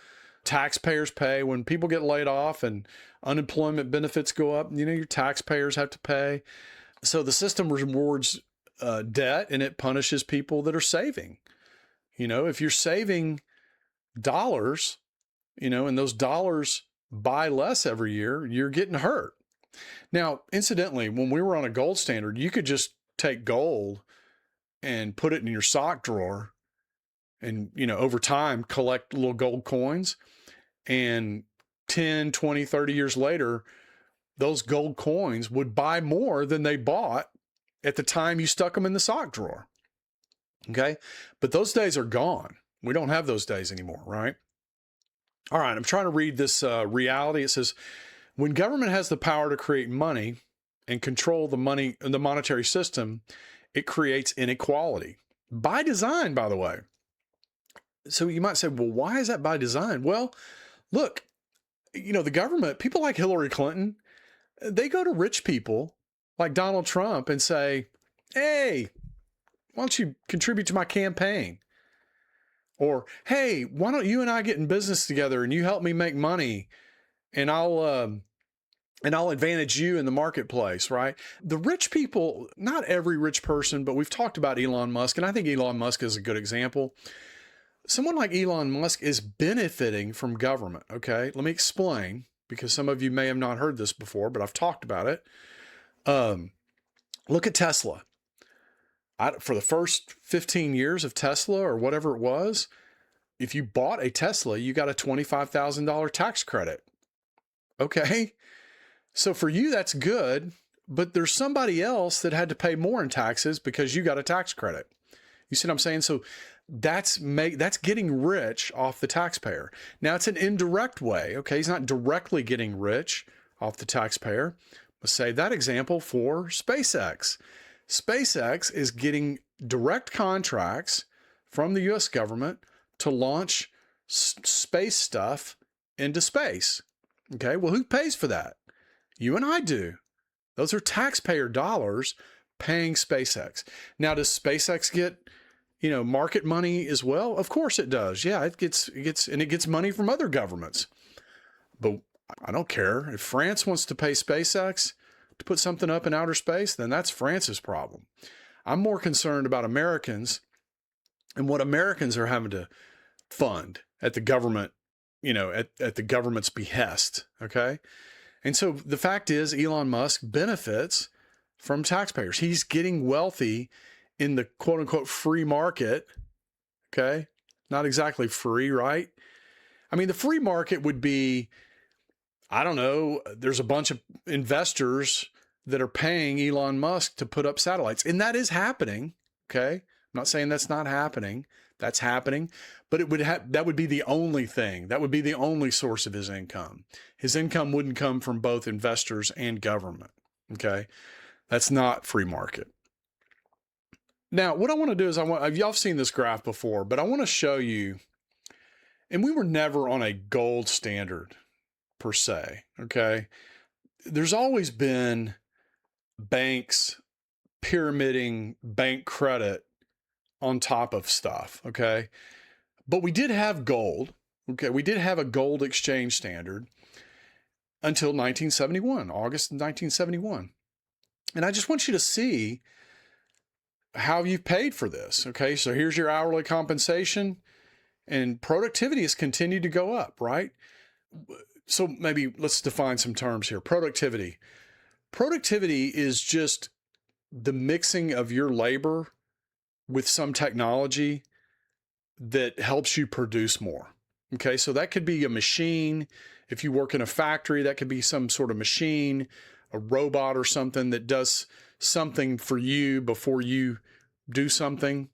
S2: Taxpayers pay when people get laid off and unemployment benefits go up. Your taxpayers have to pay. So the system rewards debt and it punishes people that are saving. If you're saving dollars, and those dollars buy less every year, you're getting hurt. Now, incidentally, when we were on a gold standard, you could just take gold and put it in your sock drawer and, over time, collect little gold coins. And 10, 20, 30 years later, those gold coins would buy more than they bought at the time you stuck them in the sock drawer. Okay. But those days are gone. We don't have those days anymore, right? All right. I'm trying to read this reality. It says, when government has the power to create money and control the monetary system, it creates inequality by design, by the way. So you might say, well, why is that by design? Well, look, the government, people like Hillary Clinton, They go to rich people like Donald Trump and say, hey, why don't you contribute to my campaign? Or, hey, why don't you and I get in business together and you help me make money and I'll advantage you in the marketplace, right? The rich people, not every rich person, but we've talked about Elon Musk, and I think Elon Musk is a good example. Someone like Elon Musk is benefiting from government, okay? Let me explain, because some of you may have not heard this before, but I've talked about it. Look at Tesla. For the first 15 years of Tesla or whatever it was, if you bought a Tesla, you got a $25,000 tax credit. Okay. So for you, that's good, but there's somebody else that had to pay more in taxes because you got a tax credit. You see what I'm saying? So that's getting rich off the taxpayer. Now it's an indirect way. Okay. He's not directly getting rich off the taxpayer. Let's say that example for SpaceX. SpaceX is getting direct contracts from the US government to launch space stuff into space. Okay, well, who pays for that? You and I do. Those are taxpayer dollars paying SpaceX. Now, does SpaceX get, market money as well? Of course it does. Yeah, it gets money from other governments. But I don't care. If France wants to pay SpaceX to put something up in outer space, then that's France's problem. I'm more concerned about Americans and what Americans are having to fund at the government, at the government's behest. Okay. And so the fact is, Elon Musk benefits from taxpayers. He's getting wealthy in the quote unquote free market. Okay. Not exactly free, right? I mean, the free market would be, I don't know, there's a bunch of investors that are paying Elon Musk to put up satellites. And that is happening. Okay. I'm not saying that's not happening. That's happening, but that would be the only thing. That would be the only source of his income. His income wouldn't come from both investors and government. Okay. That's not free market. Now, what I want to do is y'all seen this graph before, but I want to show you, and we were never on a gold standard per se. Okay. There's always been banks pyramiding bank credit on top of stuff. Okay. But we did have gold. Okay. We did have a gold exchange standard until 1971, August 1971. And I just want you to see how you've paid for this. Okay. So here's your hourly compensation, and productivity has continued to go up, right? So maybe let's define some terms here. Productivity. Productivity is just the mixing of your labor with some technology that helps you produce more. Okay, so that could be a machine. If you work in a factory, that could be some sort of machine, a robot or something that does something for you before you do something.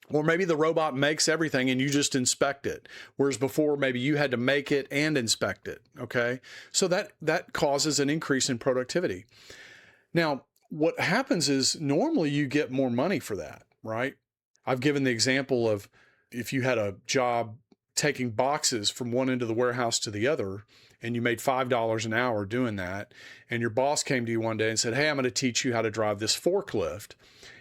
S2: Or maybe the robot makes everything and you just inspect it. Whereas before, maybe you had to make it and inspect it. Okay, so that causes an increase in productivity. Now, what happens is normally you get more money for that, right? I've given the example of if you had a job taking boxes from one end of the warehouse to the other, and you made $5 an hour doing that, and your boss came to you one day and said, hey, I'm going to teach you how to drive this forklift.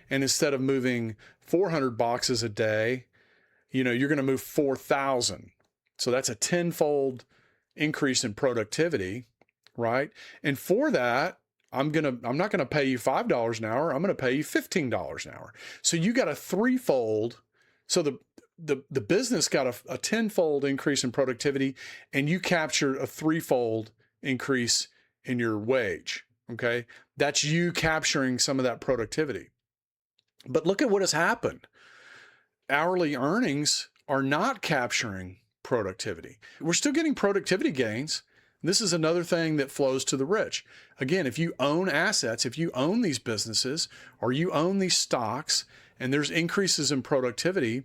S2: And instead of moving 400 boxes a day, you're going to move 4,000. So that's a tenfold increase in productivity, right? And for that, I'm not going to pay you $5 an hour. I'm going to pay you $15 an hour. So you got a threefold. So the business got a tenfold increase in productivity, and you captured a threefold increase in your wage. Okay. That's you capturing some of that productivity. But look at what has happened. Hourly earnings are not capturing productivity. We're still getting productivity gains. This is another thing that flows to the rich. Again, if you own assets, if you own these businesses or you own these stocks and there's increases in productivity,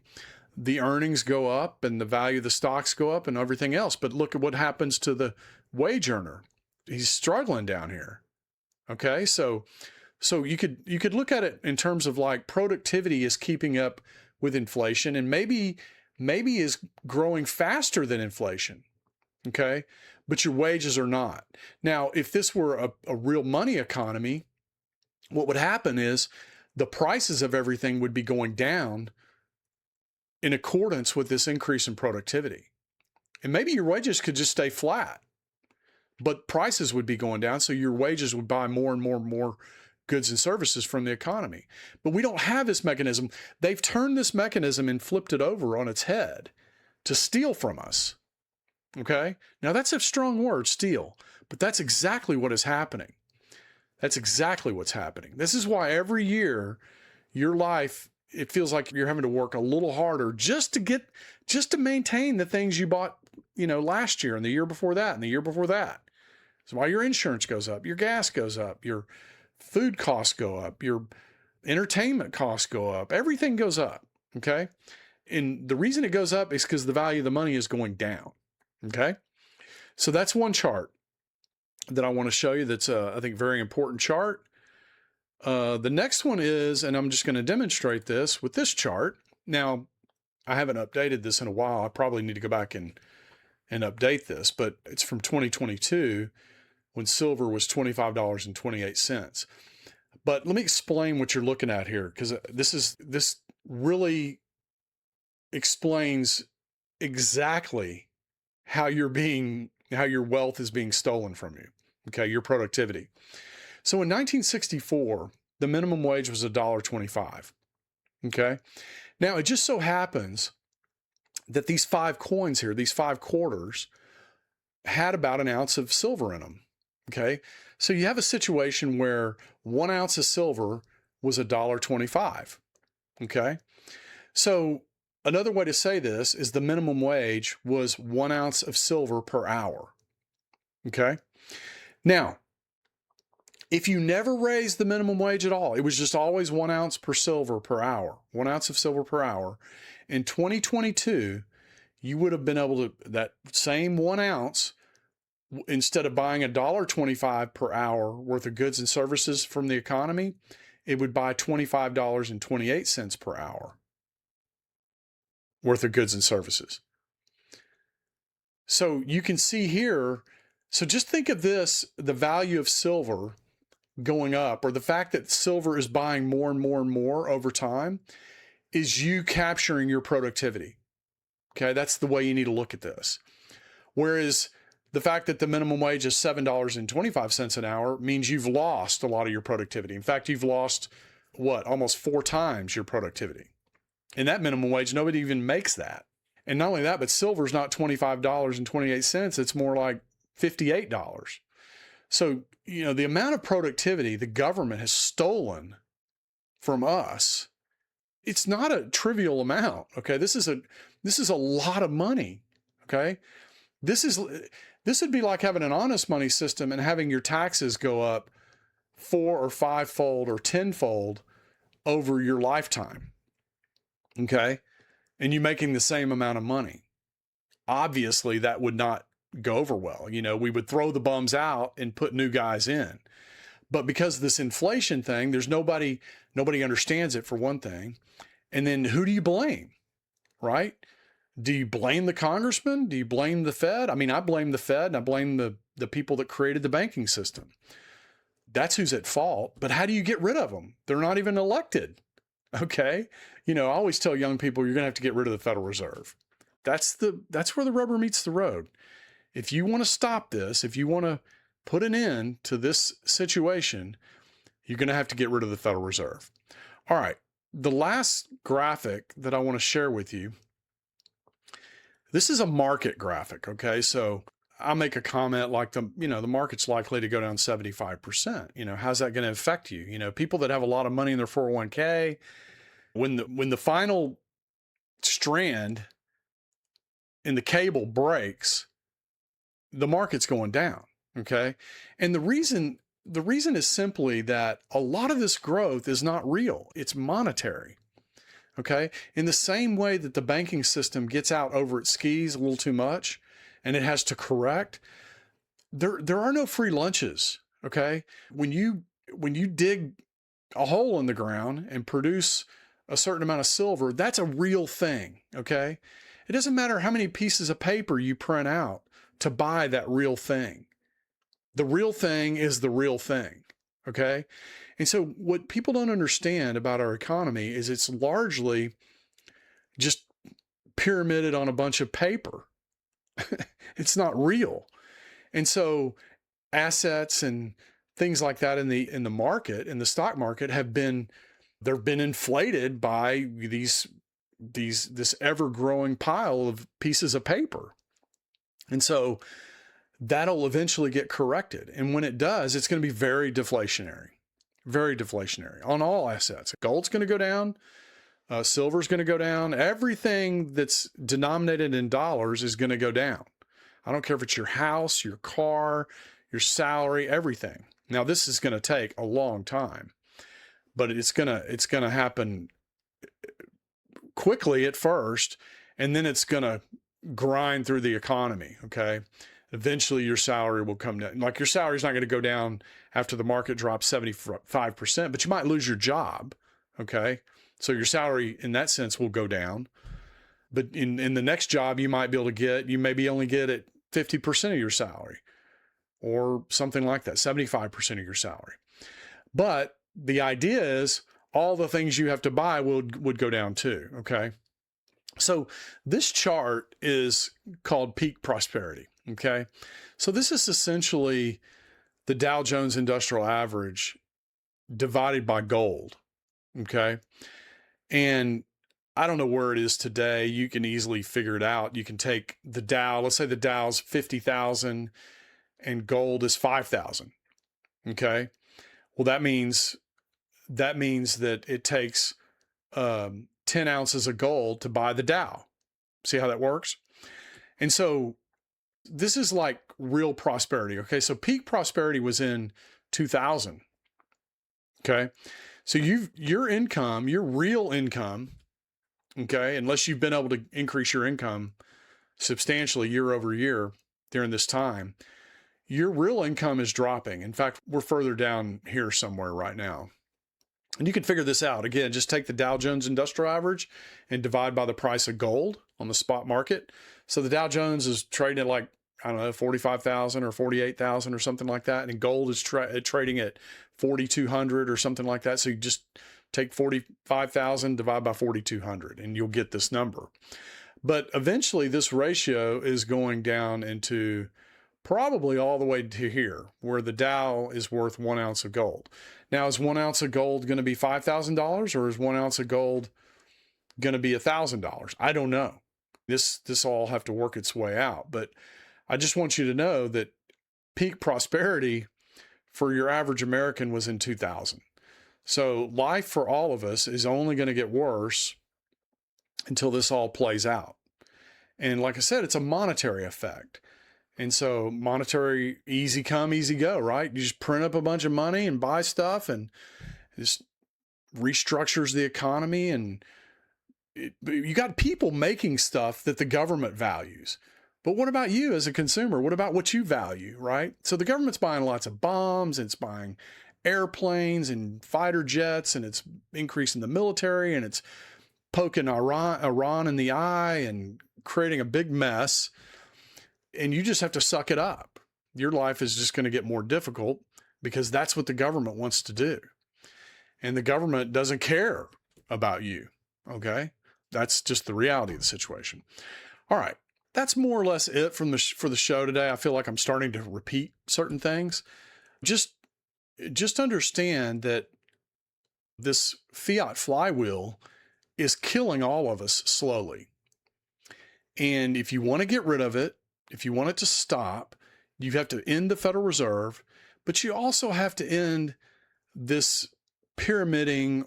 S2: the earnings go up and the value of the stocks go up and everything else. But look at what happens to the wage earner. He's struggling down here. Okay, so you could look at it in terms of like productivity is keeping up with inflation and maybe is growing faster than inflation. Okay. but your wages are not. Now, if this were a real money economy, what would happen is the prices of everything would be going down in accordance with this increase in productivity. And maybe your wages could just stay flat, but prices would be going down, so your wages would buy more and more and more goods and services from the economy. But we don't have this mechanism. They've turned this mechanism and flipped it over on its head to steal from us. Okay? Now that's a strong word, steal, but that's exactly what is happening. That's exactly what's happening. This is why every year your life, it feels like you're having to work a little harder just to maintain the things you bought, last year and the year before that and the year before that. So why your insurance goes up, your gas goes up, your food costs go up, your entertainment costs go up, everything goes up. Okay. And the reason it goes up is because the value of the money is going down. Okay. So that's one chart that I want to show you. That's I think very important chart. The next one is, and I'm just going to demonstrate this with this chart. Now, I haven't updated this in a while. I probably need to go back and update this, but it's from 2022 when silver was $25.28. But let me explain what you're looking at here, because this really explains exactly how your wealth is being stolen from you. Okay, your productivity. So in 1964, the minimum wage was $1.25. Okay. Now it just so happens that these 5 coins here, these 5 quarters, had about an ounce of silver in them. Okay. So you have a situation where 1 ounce of silver was $1.25. Okay. So another way to say this is the minimum wage was 1 ounce of silver per hour. Okay. Now, if you never raised the minimum wage at all, it was just always 1 ounce per silver per hour, 1 ounce of silver per hour. In 2022, you would have been able to, that same 1 ounce, instead of buying $1.25 per hour worth of goods and services from the economy, it would buy $25.28 per hour worth of goods and services. So you can see here, so just think of this, the value of silver going up, or the fact that silver is buying more and more and more over time, is you capturing your productivity. Okay, that's the way you need to look at this. Whereas the fact that the minimum wage is $7.25 an hour means you've lost a lot of your productivity. In fact, you've lost almost 4 times your productivity. And that minimum wage, nobody even makes that. And not only that, but silver's not $25.28, it's more like $58. So, the amount of productivity the government has stolen from us, it's not a trivial amount. Okay. This is a lot of money. Okay. This would be like having an honest money system and having your taxes go up 4 or 5-fold or 10-fold over your lifetime. Okay. And you making the same amount of money. Obviously that would not go over well. We would throw the bums out and put new guys in. But because of this inflation thing, there's nobody understands it, for one thing. And then who do you blame? Right? Do you blame the congressman? Do you blame the Fed? I mean, I blame the Fed and I blame the people that created the banking system. That's who's at fault. But how do you get rid of them? They're not even elected. Okay. I always tell young people, you're going to have to get rid of the Federal Reserve. That's where the rubber meets the road. If you want to stop this, if you want to put an end to this situation, you're going to have to get rid of the Federal Reserve. All right. The last graphic that I want to share with you, this is a market graphic. Okay. So I'll make a comment like the market's likely to go down 75%. How's that going to affect you? People that have a lot of money in their 401k, when the final strand in the cable breaks, the market's going down. Okay. And the reason is simply that a lot of this growth is not real. It's monetary. Okay. In the same way that the banking system gets out over its skis a little too much and it has to correct, there are no free lunches. Okay. When you dig a hole in the ground and produce a certain amount of silver, that's a real thing. Okay. It doesn't matter how many pieces of paper you print out to buy that real thing. The real thing is the real thing. Okay. And so what people don't understand about our economy is it's largely just pyramided on a bunch of paper. It's not real. And so assets and things like that in the market, in the stock market, they've been inflated by this ever-growing pile of pieces of paper. And so that'll eventually get corrected. And when it does, it's going to be very deflationary on all assets. Gold's going to go down. Silver's going to go down. Everything that's denominated in dollars is going to go down. I don't care if it's your house, your car, your salary, everything. Now, this is going to take a long time, but it's going to happen quickly at first, and then it's going to grind through the economy. Okay. Eventually your salary will come down. Like, your salary is not going to go down after the market drops 75%, but you might lose your job. Okay. So your salary in that sense will go down, but in the next job you might be able to get, you maybe only get at 50% of your salary or something like that, 75% of your salary. But the idea is all the things you have to buy would go down too. Okay. So this chart is called peak prosperity. Okay. So this is essentially the Dow Jones Industrial Average divided by gold. Okay. And I don't know where it is today. You can easily figure it out. You can take the Dow, let's say the Dow's 50,000 and gold is 5,000. Okay. Well, that means that it takes 10 ounces of gold to buy the Dow. See how that works? And so this is like real prosperity. Okay. So peak prosperity was in 2000. Okay. So your income, your real income, okay, unless you've been able to increase your income substantially year over year during this time, your real income is dropping. In fact, we're further down here somewhere right now. And you can figure this out. Again, just take the Dow Jones Industrial Average and divide by the price of gold on the spot market. So the Dow Jones is trading at like, I don't know, 45,000 or 48,000 or something like that. And gold is trading at 4,200 or something like that. So you just take 45,000, divide by 4,200, and you'll get this number. But eventually this ratio is going down into probably all the way to here, where the Dow is worth 1 ounce of gold. Now, is 1 ounce of gold going to be $5,000, or is 1 ounce of gold going to be $1,000? I don't know. This all have to work its way out. But I just want you to know that peak prosperity for your average American was in 2000. So life for all of us is only going to get worse until this all plays out. And like I said, it's a monetary effect. And so monetary, easy come, easy go, right? You just print up a bunch of money and buy stuff, and just restructures the economy. And you got people making stuff that the government values. But what about you as a consumer? What about what you value, right? So the government's buying lots of bombs, and it's buying airplanes and fighter jets, and it's increasing the military, and it's poking Iran in the eye and creating a big mess. And you just have to suck it up. Your life is just going to get more difficult because that's what the government wants to do. And the government doesn't care about you. Okay. That's just the reality of the situation. All right. That's more or less it for the show today. I feel like I'm starting to repeat certain things. Just understand that this fiat flywheel is killing all of us slowly. And if you want to get rid of it, if you want it to stop, you have to end the Federal Reserve, but you also have to end this pyramiding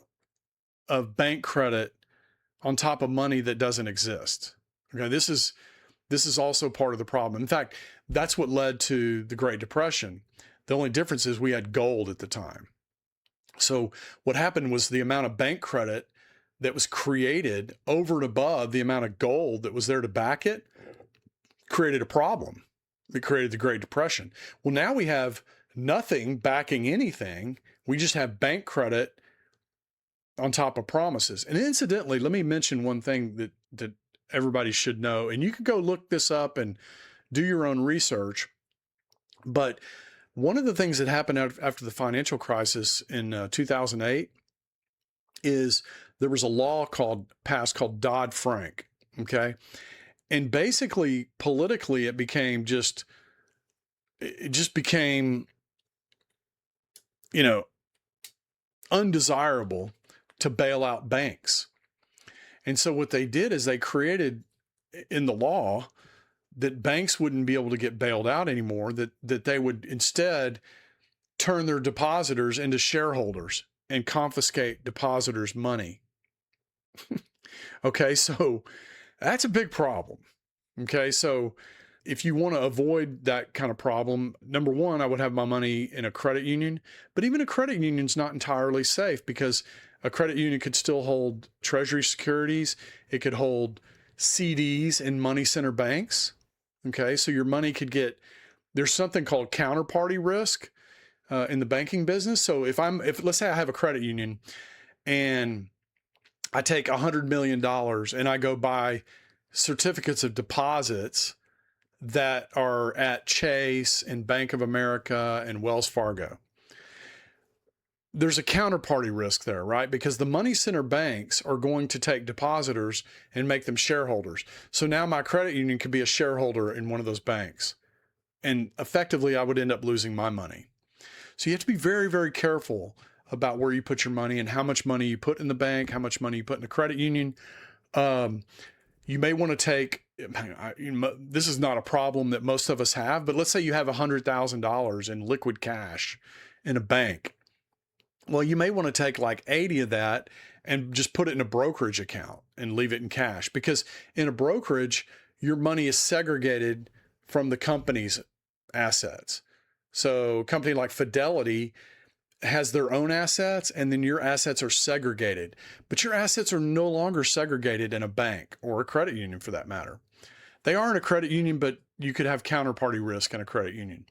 S2: of bank credit on top of money that doesn't exist. Okay, this is also part of the problem. In fact, that's what led to the Great Depression. The only difference is we had gold at the time. So what happened was the amount of bank credit that was created over and above the amount of gold that was there to back it created a problem. It created the Great Depression. Well, now we have nothing backing anything. We just have bank credit on top of promises. And incidentally, let me mention one thing that everybody should know. And you can go look this up and do your own research. But one of the things that happened after the financial crisis in 2008 is there was a law passed called Dodd-Frank. Okay. And basically, politically, it just became, undesirable to bail out banks. And so what they did is they created in the law that banks wouldn't be able to get bailed out anymore, that they would instead turn their depositors into shareholders and confiscate depositors' money. Okay, so that's a big problem. Okay, so if you want to avoid that kind of problem, number one, I would have my money in a credit union. But even a credit union is not entirely safe, because a credit union could still hold treasury securities. It could hold CDs in money center banks. Okay, so your money there's something called counterparty risk in the banking business. So if let's say I have a credit union and I take $100 million and I go buy certificates of deposits that are at Chase and Bank of America and Wells Fargo, there's a counterparty risk there, right? Because the money center banks are going to take depositors and make them shareholders. So now my credit union could be a shareholder in one of those banks. And effectively, I would end up losing my money. So you have to be very, very careful about where you put your money and how much money you put in the bank, how much money you put in the credit union. You may want to take, this is not a problem that most of us have, but let's say you have $100,000 in liquid cash in a bank. Well, you may want to take like 80 of that and just put it in a brokerage account and leave it in cash, because in a brokerage, your money is segregated from the company's assets. So a company like Fidelity has their own assets, and then your assets are segregated, but your assets are no longer segregated in a bank or a credit union for that matter. They are in a credit union, but you could have counterparty risk in a credit union.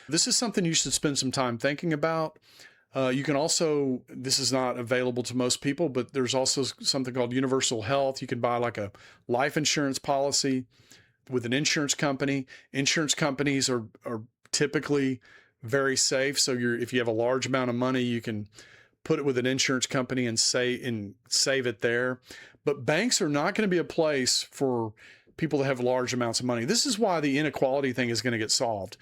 S2: This is something you should spend some time thinking about. You can also, this is not available to most people, but there's also something called universal health. You can buy like a life insurance policy with an insurance company. Insurance companies are typically very safe. So if you have a large amount of money, you can put it with an insurance company and save it there. But banks are not going to be a place for people that have large amounts of money. This is why the inequality thing is going to get solved.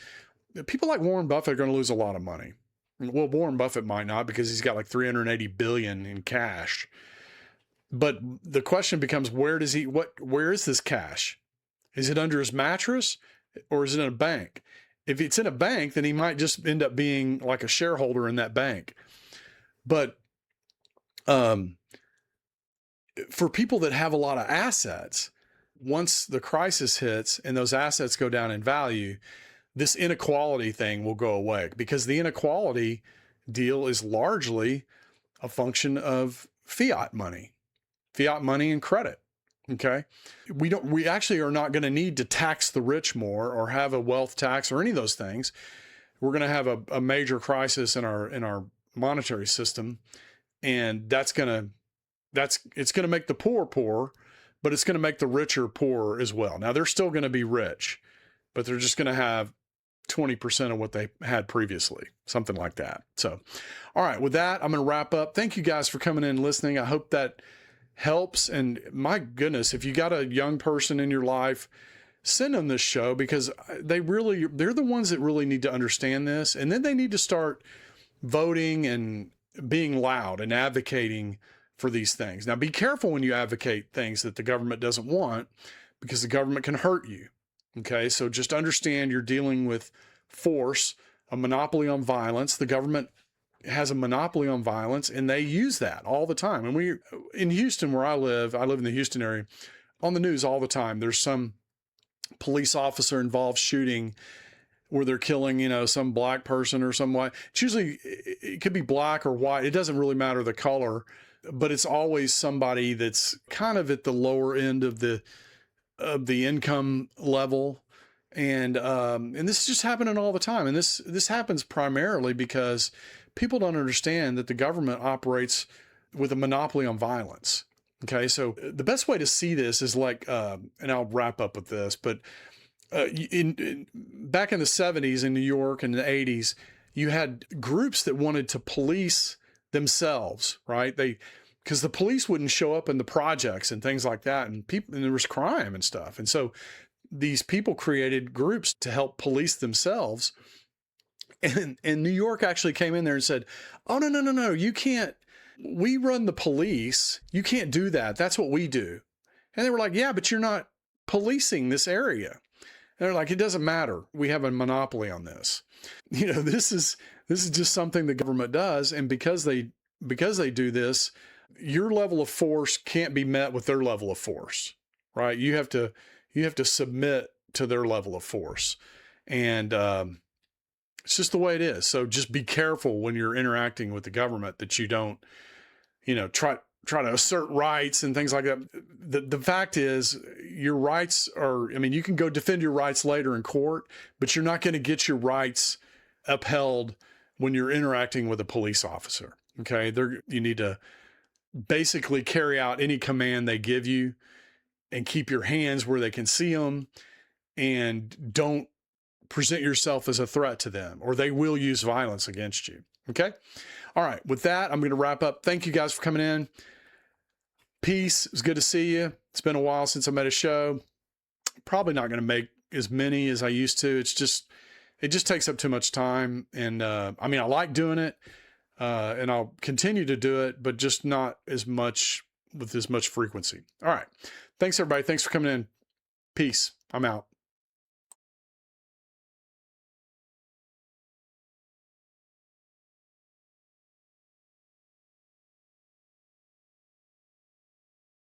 S2: People like Warren Buffett are going to lose a lot of money. Well, Warren Buffett might not, because he's got like 380 billion in cash. But the question becomes, where is this cash? Is it under his mattress, or is it in a bank? If it's in a bank, then he might just end up being like a shareholder in that bank. But for people that have a lot of assets, once the crisis hits and those assets go down in value, this inequality thing will go away, because the inequality deal is largely a function of fiat money and credit. Okay. We actually are not going to need to tax the rich more or have a wealth tax or any of those things. We're going to have a major crisis in our monetary system. And it's going to make the poor poor, but it's going to make the richer poorer as well. Now they're still going to be rich, but they're just going to have 20% of what they had previously, something like that. So, all right, with that, I'm going to wrap up. Thank you guys for coming in and listening. I hope that helps. And my goodness, if you got a young person in your life, send them this show, because they're the ones that really need to understand this. And then they need to start voting and being loud and advocating for these things. Now, be careful when you advocate things that the government doesn't want, because the government can hurt you. Okay, so just understand you're dealing with force, a monopoly on violence. The government has a monopoly on violence, and they use that all the time. And in Houston, where I live in the Houston area, on the news all the time, there's some police officer involved shooting where they're killing, some black person or some white. It's usually, it could be black or white. It doesn't really matter the color, but it's always somebody that's kind of at the lower end of the income level. And this is just happening all the time. And this happens primarily because people don't understand that the government operates with a monopoly on violence. Okay. So the best way to see this is like, and I'll wrap up with this, but back in the 70s in New York and the 80s, you had groups that wanted to police themselves, right? Because the police wouldn't show up in the projects and things like that, and there was crime and stuff. And so these people created groups to help police themselves. And New York actually came in there and said, "Oh, no, you can't. We run the police. You can't do that. That's what we do." And they were like, "Yeah, but you're not policing this area." And they're like, "It doesn't matter. We have a monopoly on this." This is just something the government does. And because they do this, your level of force can't be met with their level of force, right? You have to submit to their level of force. And, it's just the way it is. So just be careful when you're interacting with the government that you don't, try to assert rights and things like that. The fact is your rights are, you can go defend your rights later in court, but you're not going to get your rights upheld when you're interacting with a police officer. Okay. You need to basically carry out any command they give you and keep your hands where they can see them, and don't present yourself as a threat to them, or they will use violence against you. Okay. All right. With that, I'm going to wrap up. Thank you guys for coming in. Peace. It was good to see you. It's been a while since I made a show. Probably not going to make as many as I used to. It just takes up too much time. And, I like doing it, and I'll continue to do it, but just not as much with as much frequency. All right. Thanks everybody. Thanks for coming in. Peace. I'm out.